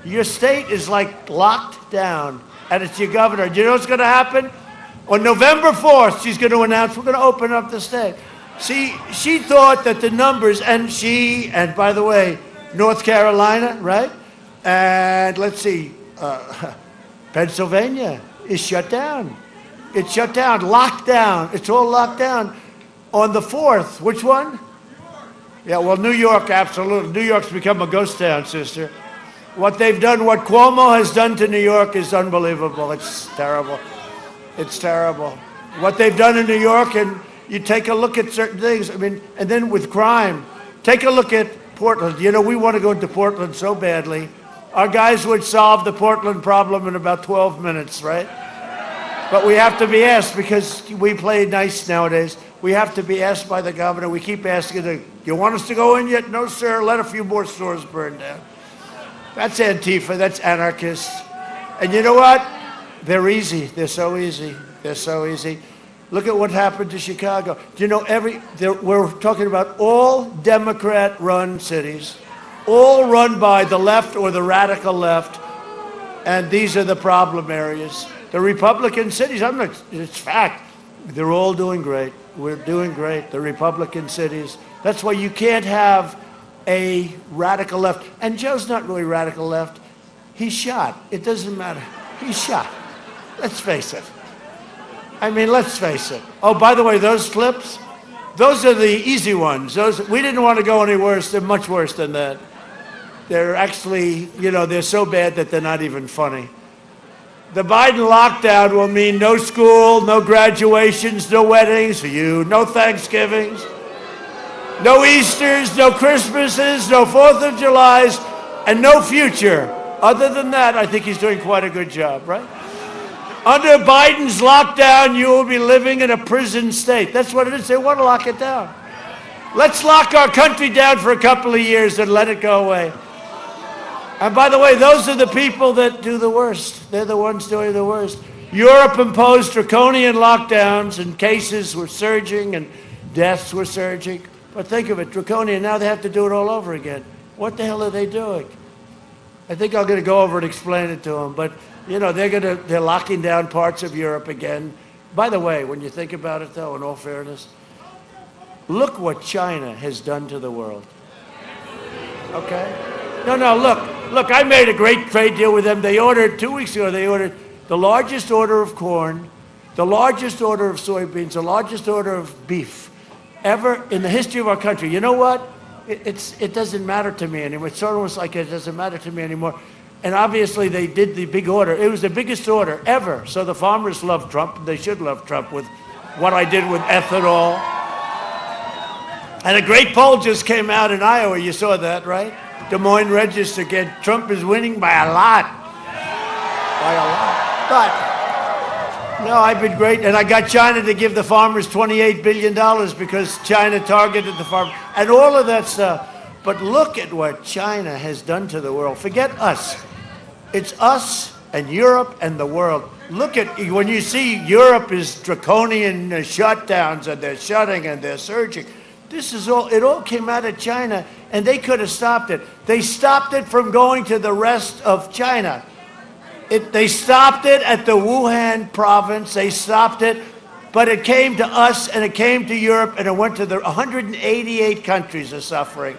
Your state is like locked down, and it's your governor. Do you know what's going to happen? On November 4th, she's going to announce we're going to open up the state. See, she thought that the numbers, and by the way, North Carolina, right? And let's see, Pennsylvania is shut down. It's shut down, locked down. It's all locked down. On the 4th, which one? Yeah, well, New York, absolutely. New York's become a ghost town, sister. What they've done, what Cuomo has done to New York is unbelievable. It's terrible. It's terrible. What they've done in New York, and you take a look at certain things, I mean, and then with crime, take a look at Portland. You know, we want to go into Portland so badly. Our guys would solve the Portland problem in about 12 minutes, right? But we have to be asked, because we play nice nowadays. We have to be asked by the governor. We keep asking her, you want us to go in yet? No, sir. Let a few more stores burn down. That's Antifa. That's anarchists. And you know what? They're easy. They're so easy. They're so easy. Look at what happened to Chicago. Do you know we're talking about all Democrat-run cities, all run by the left or the radical left, and these are the problem areas. The Republican cities, it's fact, they're all doing great. We're doing great. The Republican cities. That's why you can't have a radical left. And Joe's not really radical left. He's shot. It doesn't matter. He's shot. Let's face it. I mean, let's face it. Oh, by the way, those flips, those are the easy ones. We didn't want to go any worse. They're much worse than that. They're actually, they're so bad that they're not even funny. The Biden lockdown will mean no school, no graduations, no weddings for you, no Thanksgivings, no Easters, no Christmases, no 4th of Julys, and no future. Other than that, I think he's doing quite a good job, right? Under Biden's lockdown, you will be living in a prison state. That's what it is. They want to lock it down. Let's lock our country down for a couple of years and let it go away. And by the way, those are the people that do the worst. They're the ones doing the worst. Europe imposed draconian lockdowns, and cases were surging and deaths were surging. But think of it, draconian, now they have to do it all over again. What the hell are they doing? I think I'm going to go over and explain it to them. But, they're locking down parts of Europe again. By the way, when you think about it, though, in all fairness, look what China has done to the world. Okay? No, look, I made a great trade deal with them. They ordered, 2 weeks ago, the largest order of corn, the largest order of soybeans, the largest order of beef ever in the history of our country. You know what? It doesn't matter to me anymore. It's almost like it doesn't matter to me anymore. And obviously they did the big order. It was the biggest order ever. So the farmers love Trump. They should love Trump with what I did with ethanol. And a great poll just came out in Iowa. You saw that, right? Des Moines Register, Trump is winning by a lot. But, I've been great. And I got China to give the farmers $28 billion because China targeted the farmers. And all of that stuff. But look at what China has done to the world. Forget us. It's us and Europe and the world. Look at, when you see Europe is draconian shutdowns, and they're shutting and they're surging. It all came out of China, and they could have stopped it. They stopped it from going to the rest of China. They stopped it at the Wuhan province. They stopped it, but it came to us, and it came to Europe, and it went to the 188 countries are suffering.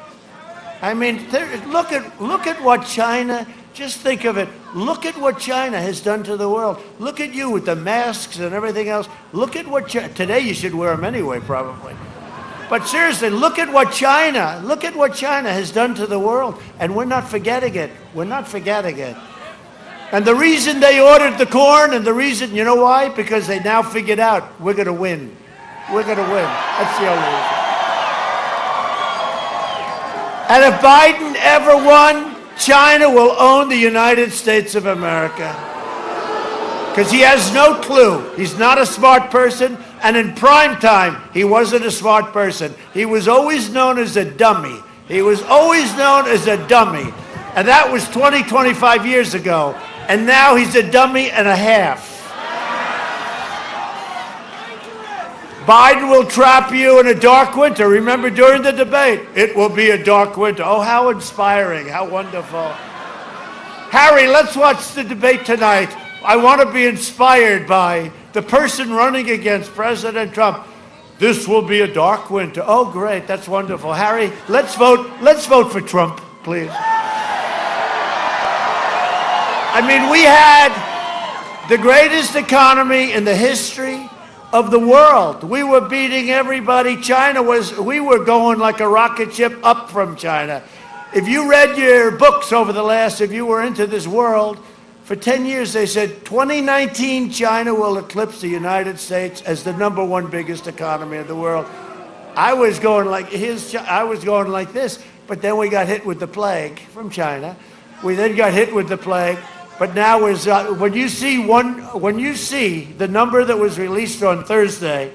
I mean, look at what China, just think of it. Look at what China has done to the world. Look at you with the masks and everything else. Look at what today you should wear them anyway, probably. But seriously, look at what China has done to the world. And we're not forgetting it. We're not forgetting it. And the reason they ordered the corn, and the reason, you know why? Because they now figured out we're going to win. We're going to win. That's the only reason. And if Biden ever won, China will own the United States of America. Because he has no clue. He's not a smart person. And in prime time, he wasn't a smart person. He was always known as a dummy. He was always known as a dummy. And that was 25 years ago. And now he's a dummy and a half. Biden will trap you in a dark winter. Remember during the debate, it will be a dark winter. Oh, how inspiring, how wonderful. Harry, let's watch the debate tonight. I want to be inspired by the person running against President Trump. This will be a dark winter. Oh, great, that's wonderful. Harry, let's vote for Trump, please. I mean, we had the greatest economy in the history of the world. We were beating everybody. We were going like a rocket ship up from China. If you read your books over the last, if you were into this world, for 10 years they said 2019 China will eclipse the United States as the #1 biggest economy of the world. I was going like this, but then we got hit with the plague from China. We then got hit with the plague. But now when you see the number that was released on Thursday,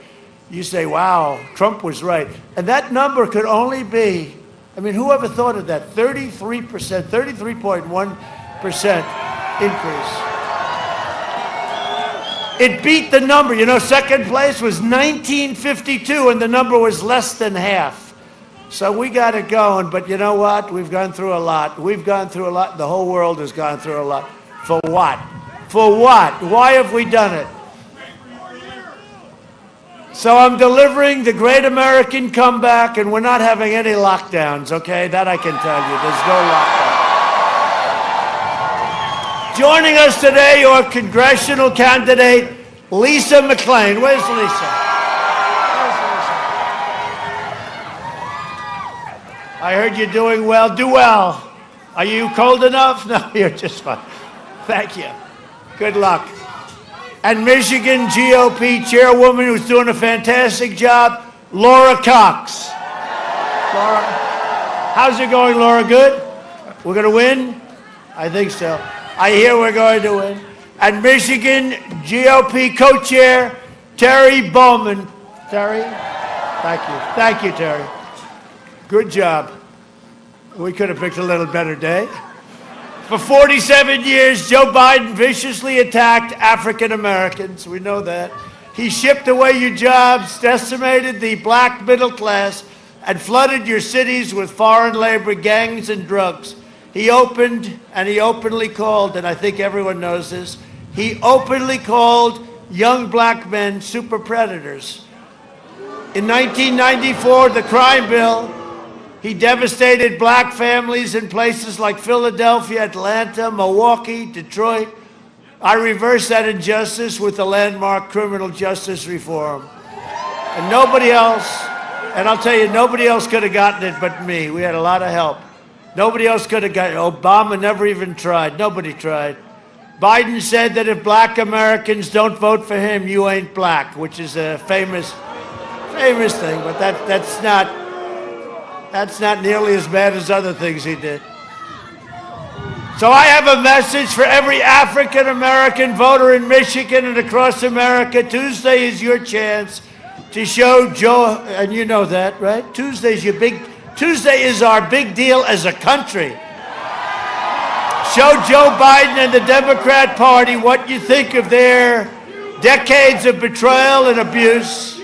you say, wow, Trump was right. And that number could only be, I mean, whoever thought of that? 33%, 33.1% increase. It beat the number. You know, second place was 1952, and the number was less than half. So we got it going. But you know what? We've gone through a lot. We've gone through a lot. The whole world has gone through a lot. For what? For what? Why have we done it? So I'm delivering the great American comeback, and we're not having any lockdowns, okay? That I can tell you. There's no lockdown. Joining us today, your congressional candidate, Lisa McClain. Where's Lisa? I heard you're doing well. Do well. Are you cold enough? No, you're just fine. Thank you. Good luck. And Michigan GOP chairwoman who's doing a fantastic job, Laura Cox. Laura, how's it going, Laura? Good? We're going to win? I think so. I hear we're going to win. And Michigan GOP co-chair, Terry Bowman. Terry? Thank you. Thank you, Terry. Good job. We could have picked a little better day. For 47 years, Joe Biden viciously attacked African Americans. We know that. He shipped away your jobs, decimated the black middle class, and flooded your cities with foreign labor, gangs, and drugs. He opened and he openly called, and I think everyone knows this, he openly called young black men super predators. In 1994, the crime bill, he devastated black families in places like Philadelphia, Atlanta, Milwaukee, Detroit. I reversed that injustice with the landmark criminal justice reform. And nobody else, and I'll tell you, nobody else could have gotten it but me. We had a lot of help. Nobody else could have gotten it. Obama never even tried. Nobody tried. Biden said that if black Americans don't vote for him, you ain't black, which is a famous thing, but that's not nearly as bad as other things he did. So I have a message for every African American voter in Michigan and across America. Tuesday is your chance to show Joe, and you know that, right? Tuesday is our big deal as a country. Show Joe Biden and the Democrat Party what you think of their decades of betrayal and abuse.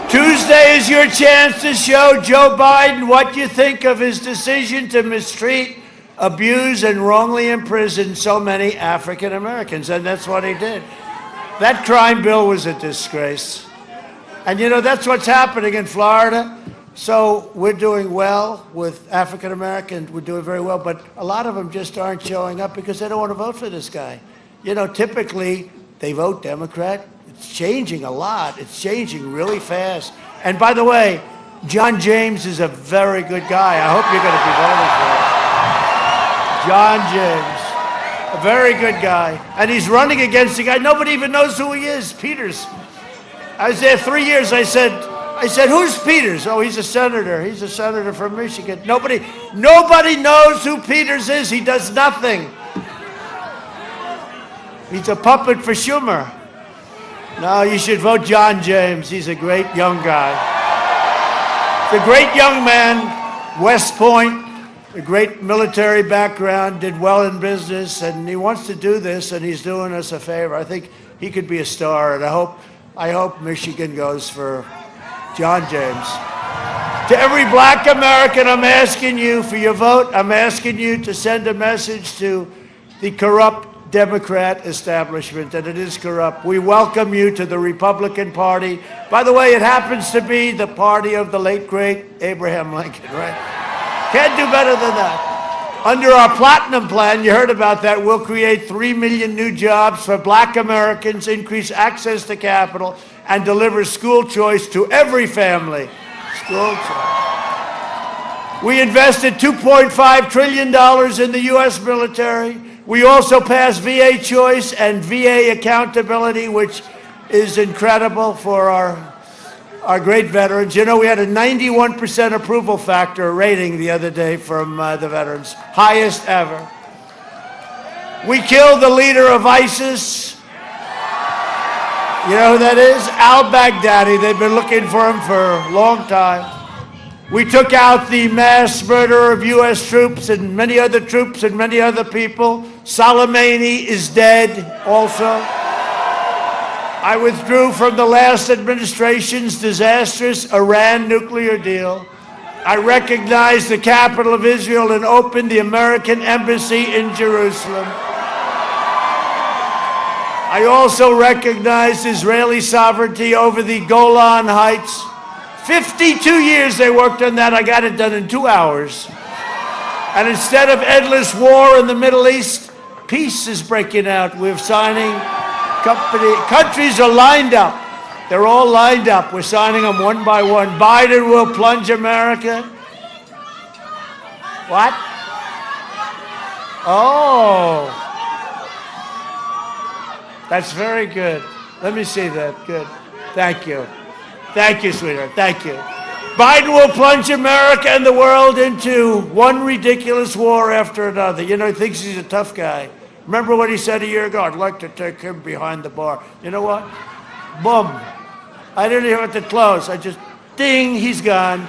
Tuesday is your chance to show Joe Biden what you think of his decision to mistreat, abuse, and wrongly imprison so many African Americans. And that's what he did. That crime bill was a disgrace. And you know, that's what's happening in Florida. So we're doing well with African Americans. We're doing very well. But a lot of them just aren't showing up because they don't want to vote for this guy. You know, typically they vote Democrat. It's changing a lot. It's changing really fast. And by the way, John James is a very good guy. I hope you're going to be voting for him. John James. A very good guy. And he's running against a guy, nobody even knows who he is, Peters. I was there 3 years, I said, who's Peters? Oh, he's a senator. He's a senator from Michigan. Nobody knows who Peters is. He does nothing. He's a puppet for Schumer. No, you should vote John James. He's a great young guy. He's a great young man, West Point, a great military background, did well in business, and he wants to do this, and he's doing us a favor. I think he could be a star, and I hope Michigan goes for John James. To every black American, I'm asking you for your vote. I'm asking you to send a message to the corrupt Democrat establishment, and it is corrupt. We welcome you to the Republican Party. By the way, it happens to be the party of the late, great Abraham Lincoln, right? Can't do better than that. Under our Platinum Plan, you heard about that, we'll create 3 million new jobs for black Americans, increase access to capital, and deliver school choice to every family. School choice. We invested $2.5 trillion in the U.S. military. We also passed VA choice and VA accountability, which is incredible for our great veterans. You know, we had a 91% approval factor rating the other day from the veterans, highest ever. We killed the leader of ISIS. You know who that is? Al-Baghdadi. They've been looking for him for a long time. We took out the mass murder of U.S. troops and many other troops and many other people. Soleimani is dead also. I withdrew from the last administration's disastrous Iran nuclear deal. I recognized the capital of Israel and opened the American embassy in Jerusalem. I also recognized Israeli sovereignty over the Golan Heights. 52 years they worked on that. I got it done in 2 hours. And instead of endless war in the Middle East, peace is breaking out. We're signing countries are lined up. They're all lined up. We're signing them one by one. Biden will plunge America. What? Oh. That's very good. Let me see that. Good. Thank you. Thank you, sweetheart. Thank you. Biden will plunge America and the world into one ridiculous war after another. You know, he thinks he's a tough guy. Remember what he said a year ago? I'd like to take him behind the bar. You know what? Boom. I didn't even have to close. I just, ding, he's gone.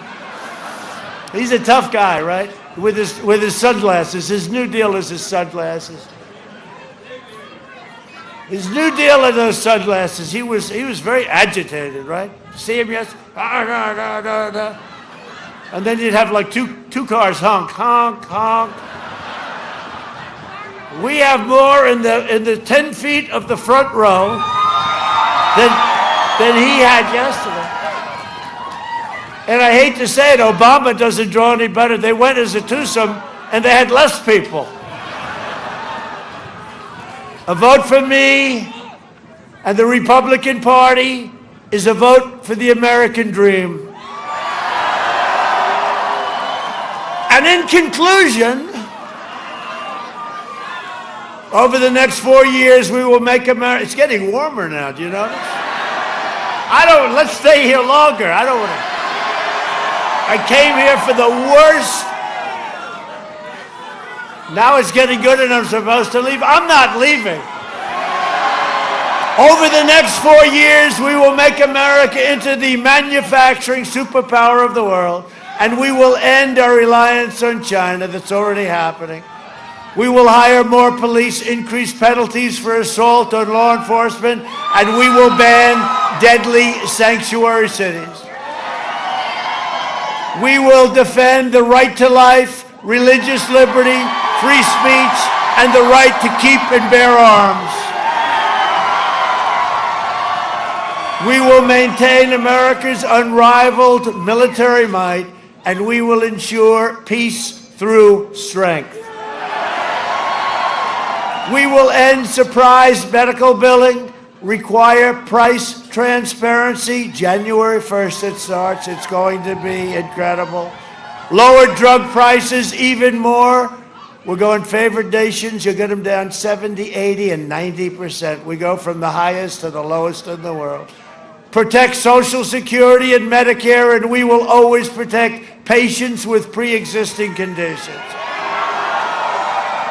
He's a tough guy, right? With his sunglasses. His new deal is his sunglasses. His new deal are those sunglasses. He was very agitated, right? See him, yes? And then you'd have like two cars honk, honk, honk. We have more in the 10 feet of the front row than he had yesterday. And I hate to say it, Obama doesn't draw any better. They went as a twosome and they had less people. A vote for me and the Republican Party is a vote for the American dream. And in conclusion, over the next 4 years, we will make America. It's getting warmer now, do you notice? Let's stay here longer. I don't want to. I came here for the worst. Now it's getting good and I'm supposed to leave. I'm not leaving. Over the next 4 years, we will make America into the manufacturing superpower of the world, and we will end our reliance on China. That's already happening. We will hire more police, increase penalties for assault on law enforcement, and we will ban deadly sanctuary cities. We will defend the right to life, religious liberty, free speech, and the right to keep and bear arms. We will maintain America's unrivaled military might, and we will ensure peace through strength. We will end surprise medical billing, require price transparency. January 1st it starts. It's going to be incredible. Lower drug prices even more. We're going favored nations. You'll get them down 70, 80, and 90%. We go from the highest to the lowest in the world. Protect Social Security and Medicare, and we will always protect patients with pre-existing conditions.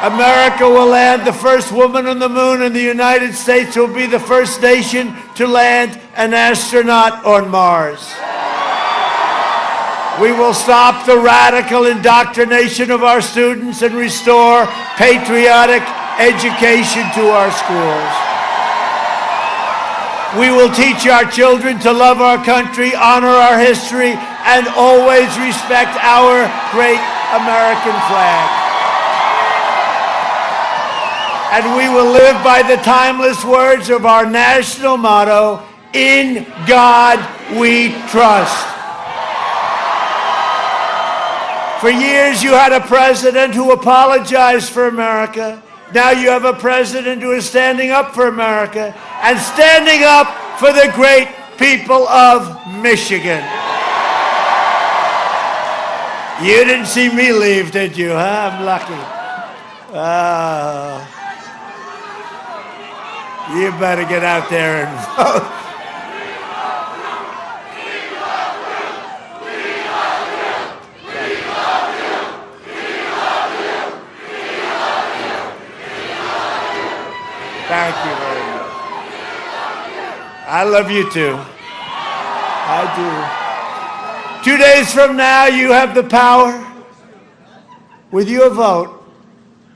America will land the first woman on the moon, and the United States will be the first nation to land an astronaut on Mars. We will stop the radical indoctrination of our students and restore patriotic education to our schools. We will teach our children to love our country, honor our history, and always respect our great American flag. And we will live by the timeless words of our national motto, "In God we trust." For years, you had a president who apologized for America. Now you have a president who is standing up for America and standing up for the great people of Michigan. You didn't see me leave, did you? Huh? I'm lucky. You better get out there and vote. Thank you very much. I love you too. I do. 2 days from now, you have the power, with your vote,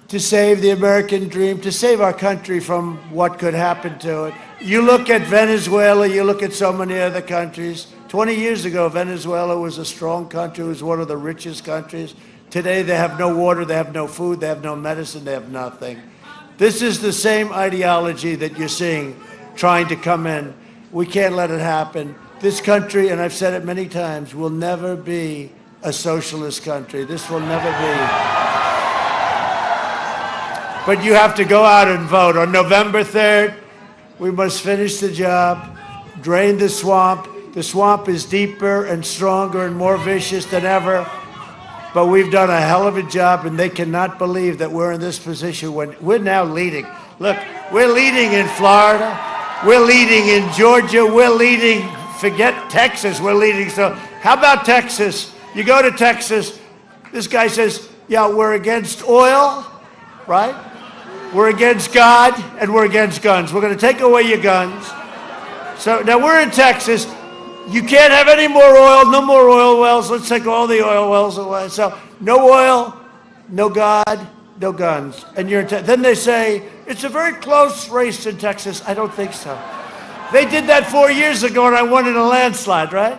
to save the American dream, to save our country from what could happen to it. You look at Venezuela, you look at so many other countries. 20 years ago, Venezuela was a strong country, it was one of the richest countries. Today, they have no water, they have no food, they have no medicine, they have nothing. This is the same ideology that you're seeing trying to come in. We can't let it happen. This country, and I've said it many times, will never be a socialist country. This will never be. But you have to go out and vote. On November 3rd, we must finish the job, drain the swamp. The swamp is deeper and stronger and more vicious than ever. But we've done a hell of a job, and they cannot believe that we're in this position when we're now leading. Look, we're leading in Florida. We're leading in Georgia. We're leading, forget Texas, we're leading. So how about Texas? You go to Texas, this guy says, yeah, we're against oil, right? We're against God, and we're against guns. We're going to take away your guns. So now we're in Texas. You can't have any more oil, no more oil wells. Let's take all the oil wells away. So no oil, no God, no guns. And you're then they say, it's a very close race in Texas. I don't think so. They did that 4 years ago, and I won in a landslide, right?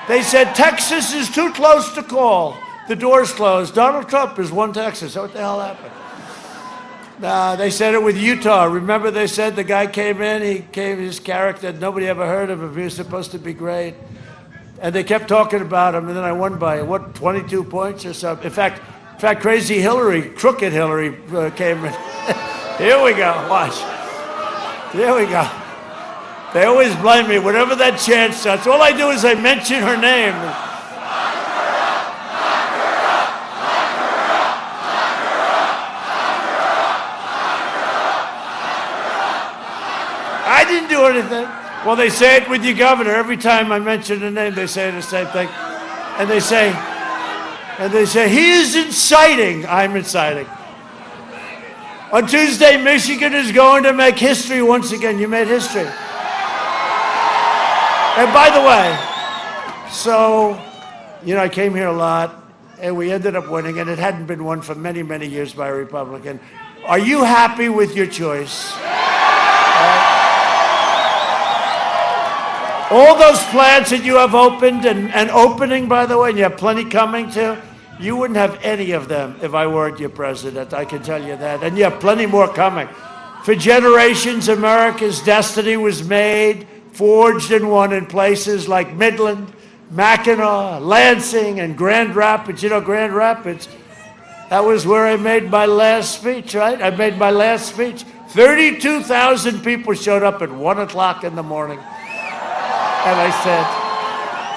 They said, Texas is too close to call. The door's closed. Donald Trump has won Texas. So what the hell happened? They said it with Utah. Remember they said the guy came in, he came, his character, nobody ever heard of him. He was supposed to be great. And they kept talking about him, and then I won by, 22 points or something. In fact, crazy Hillary, crooked Hillary came in. Here we go, watch. Here we go. They always blame me, whenever that chance starts. All I do is I mention her name. I didn't do anything. Well, they say it with your governor. Every time I mention a name, they say the same thing. And they say, he is inciting. I'm inciting. On Tuesday, Michigan is going to make history once again. You made history. And by the way, so, I came here a lot, and we ended up winning, and it hadn't been won for many, many years by a Republican. Are you happy with your choice? All those plants that you have opened and opening, by the way, and you have plenty coming too, you wouldn't have any of them if I weren't your president, I can tell you that. And you have plenty more coming. For generations, America's destiny was made, forged and won in places like Midland, Mackinac, Lansing, and Grand Rapids. You know Grand Rapids? That was where I made my last speech, right? I made my last speech. 32,000 people showed up at 1 o'clock in the morning. And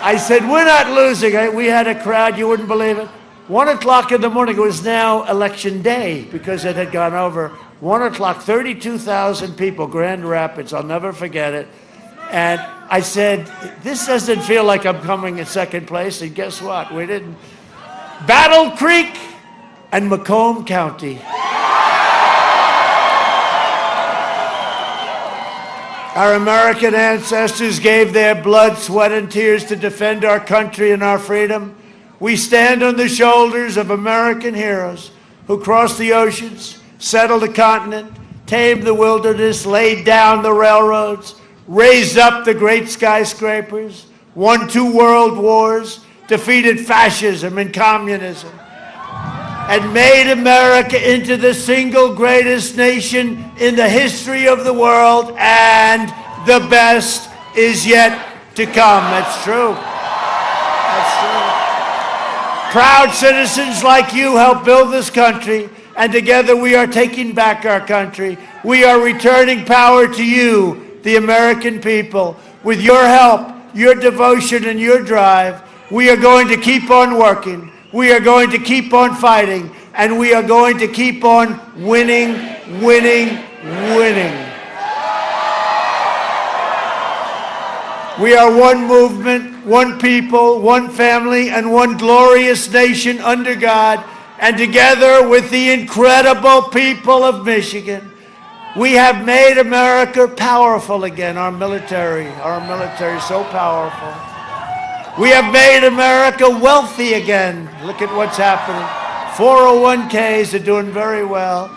I said, we're not losing. We had a crowd, you wouldn't believe it. 1 o'clock in the morning, it was now election day because it had gone over. 1 o'clock, 32,000 people, Grand Rapids, I'll never forget it. And I said, this doesn't feel like I'm coming in second place. And guess what? We didn't. Battle Creek and Macomb County. Our American ancestors gave their blood, sweat, and tears to defend our country and our freedom. We stand on the shoulders of American heroes who crossed the oceans, settled the continent, tamed the wilderness, laid down the railroads, raised up the great skyscrapers, won 2 world wars, defeated fascism and communism, and made America into the single greatest nation in the history of the world, and the best is yet to come. That's true. That's true. Proud citizens like you help build this country, and together we are taking back our country. We are returning power to you, the American people. With your help, your devotion, and your drive, we are going to keep on working. We are going to keep on fighting, and we are going to keep on winning, winning, winning. We are one movement, one people, one family, and one glorious nation under God. And together with the incredible people of Michigan, we have made America powerful again. Our military is so powerful. We have made America wealthy again. Look at what's happening. 401ks are doing very well.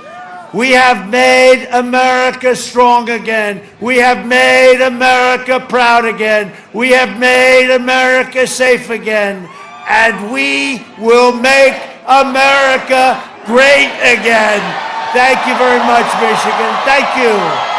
We have made America strong again. We have made America proud again. We have made America safe again. And we will make America great again. Thank you very much, Michigan. Thank you.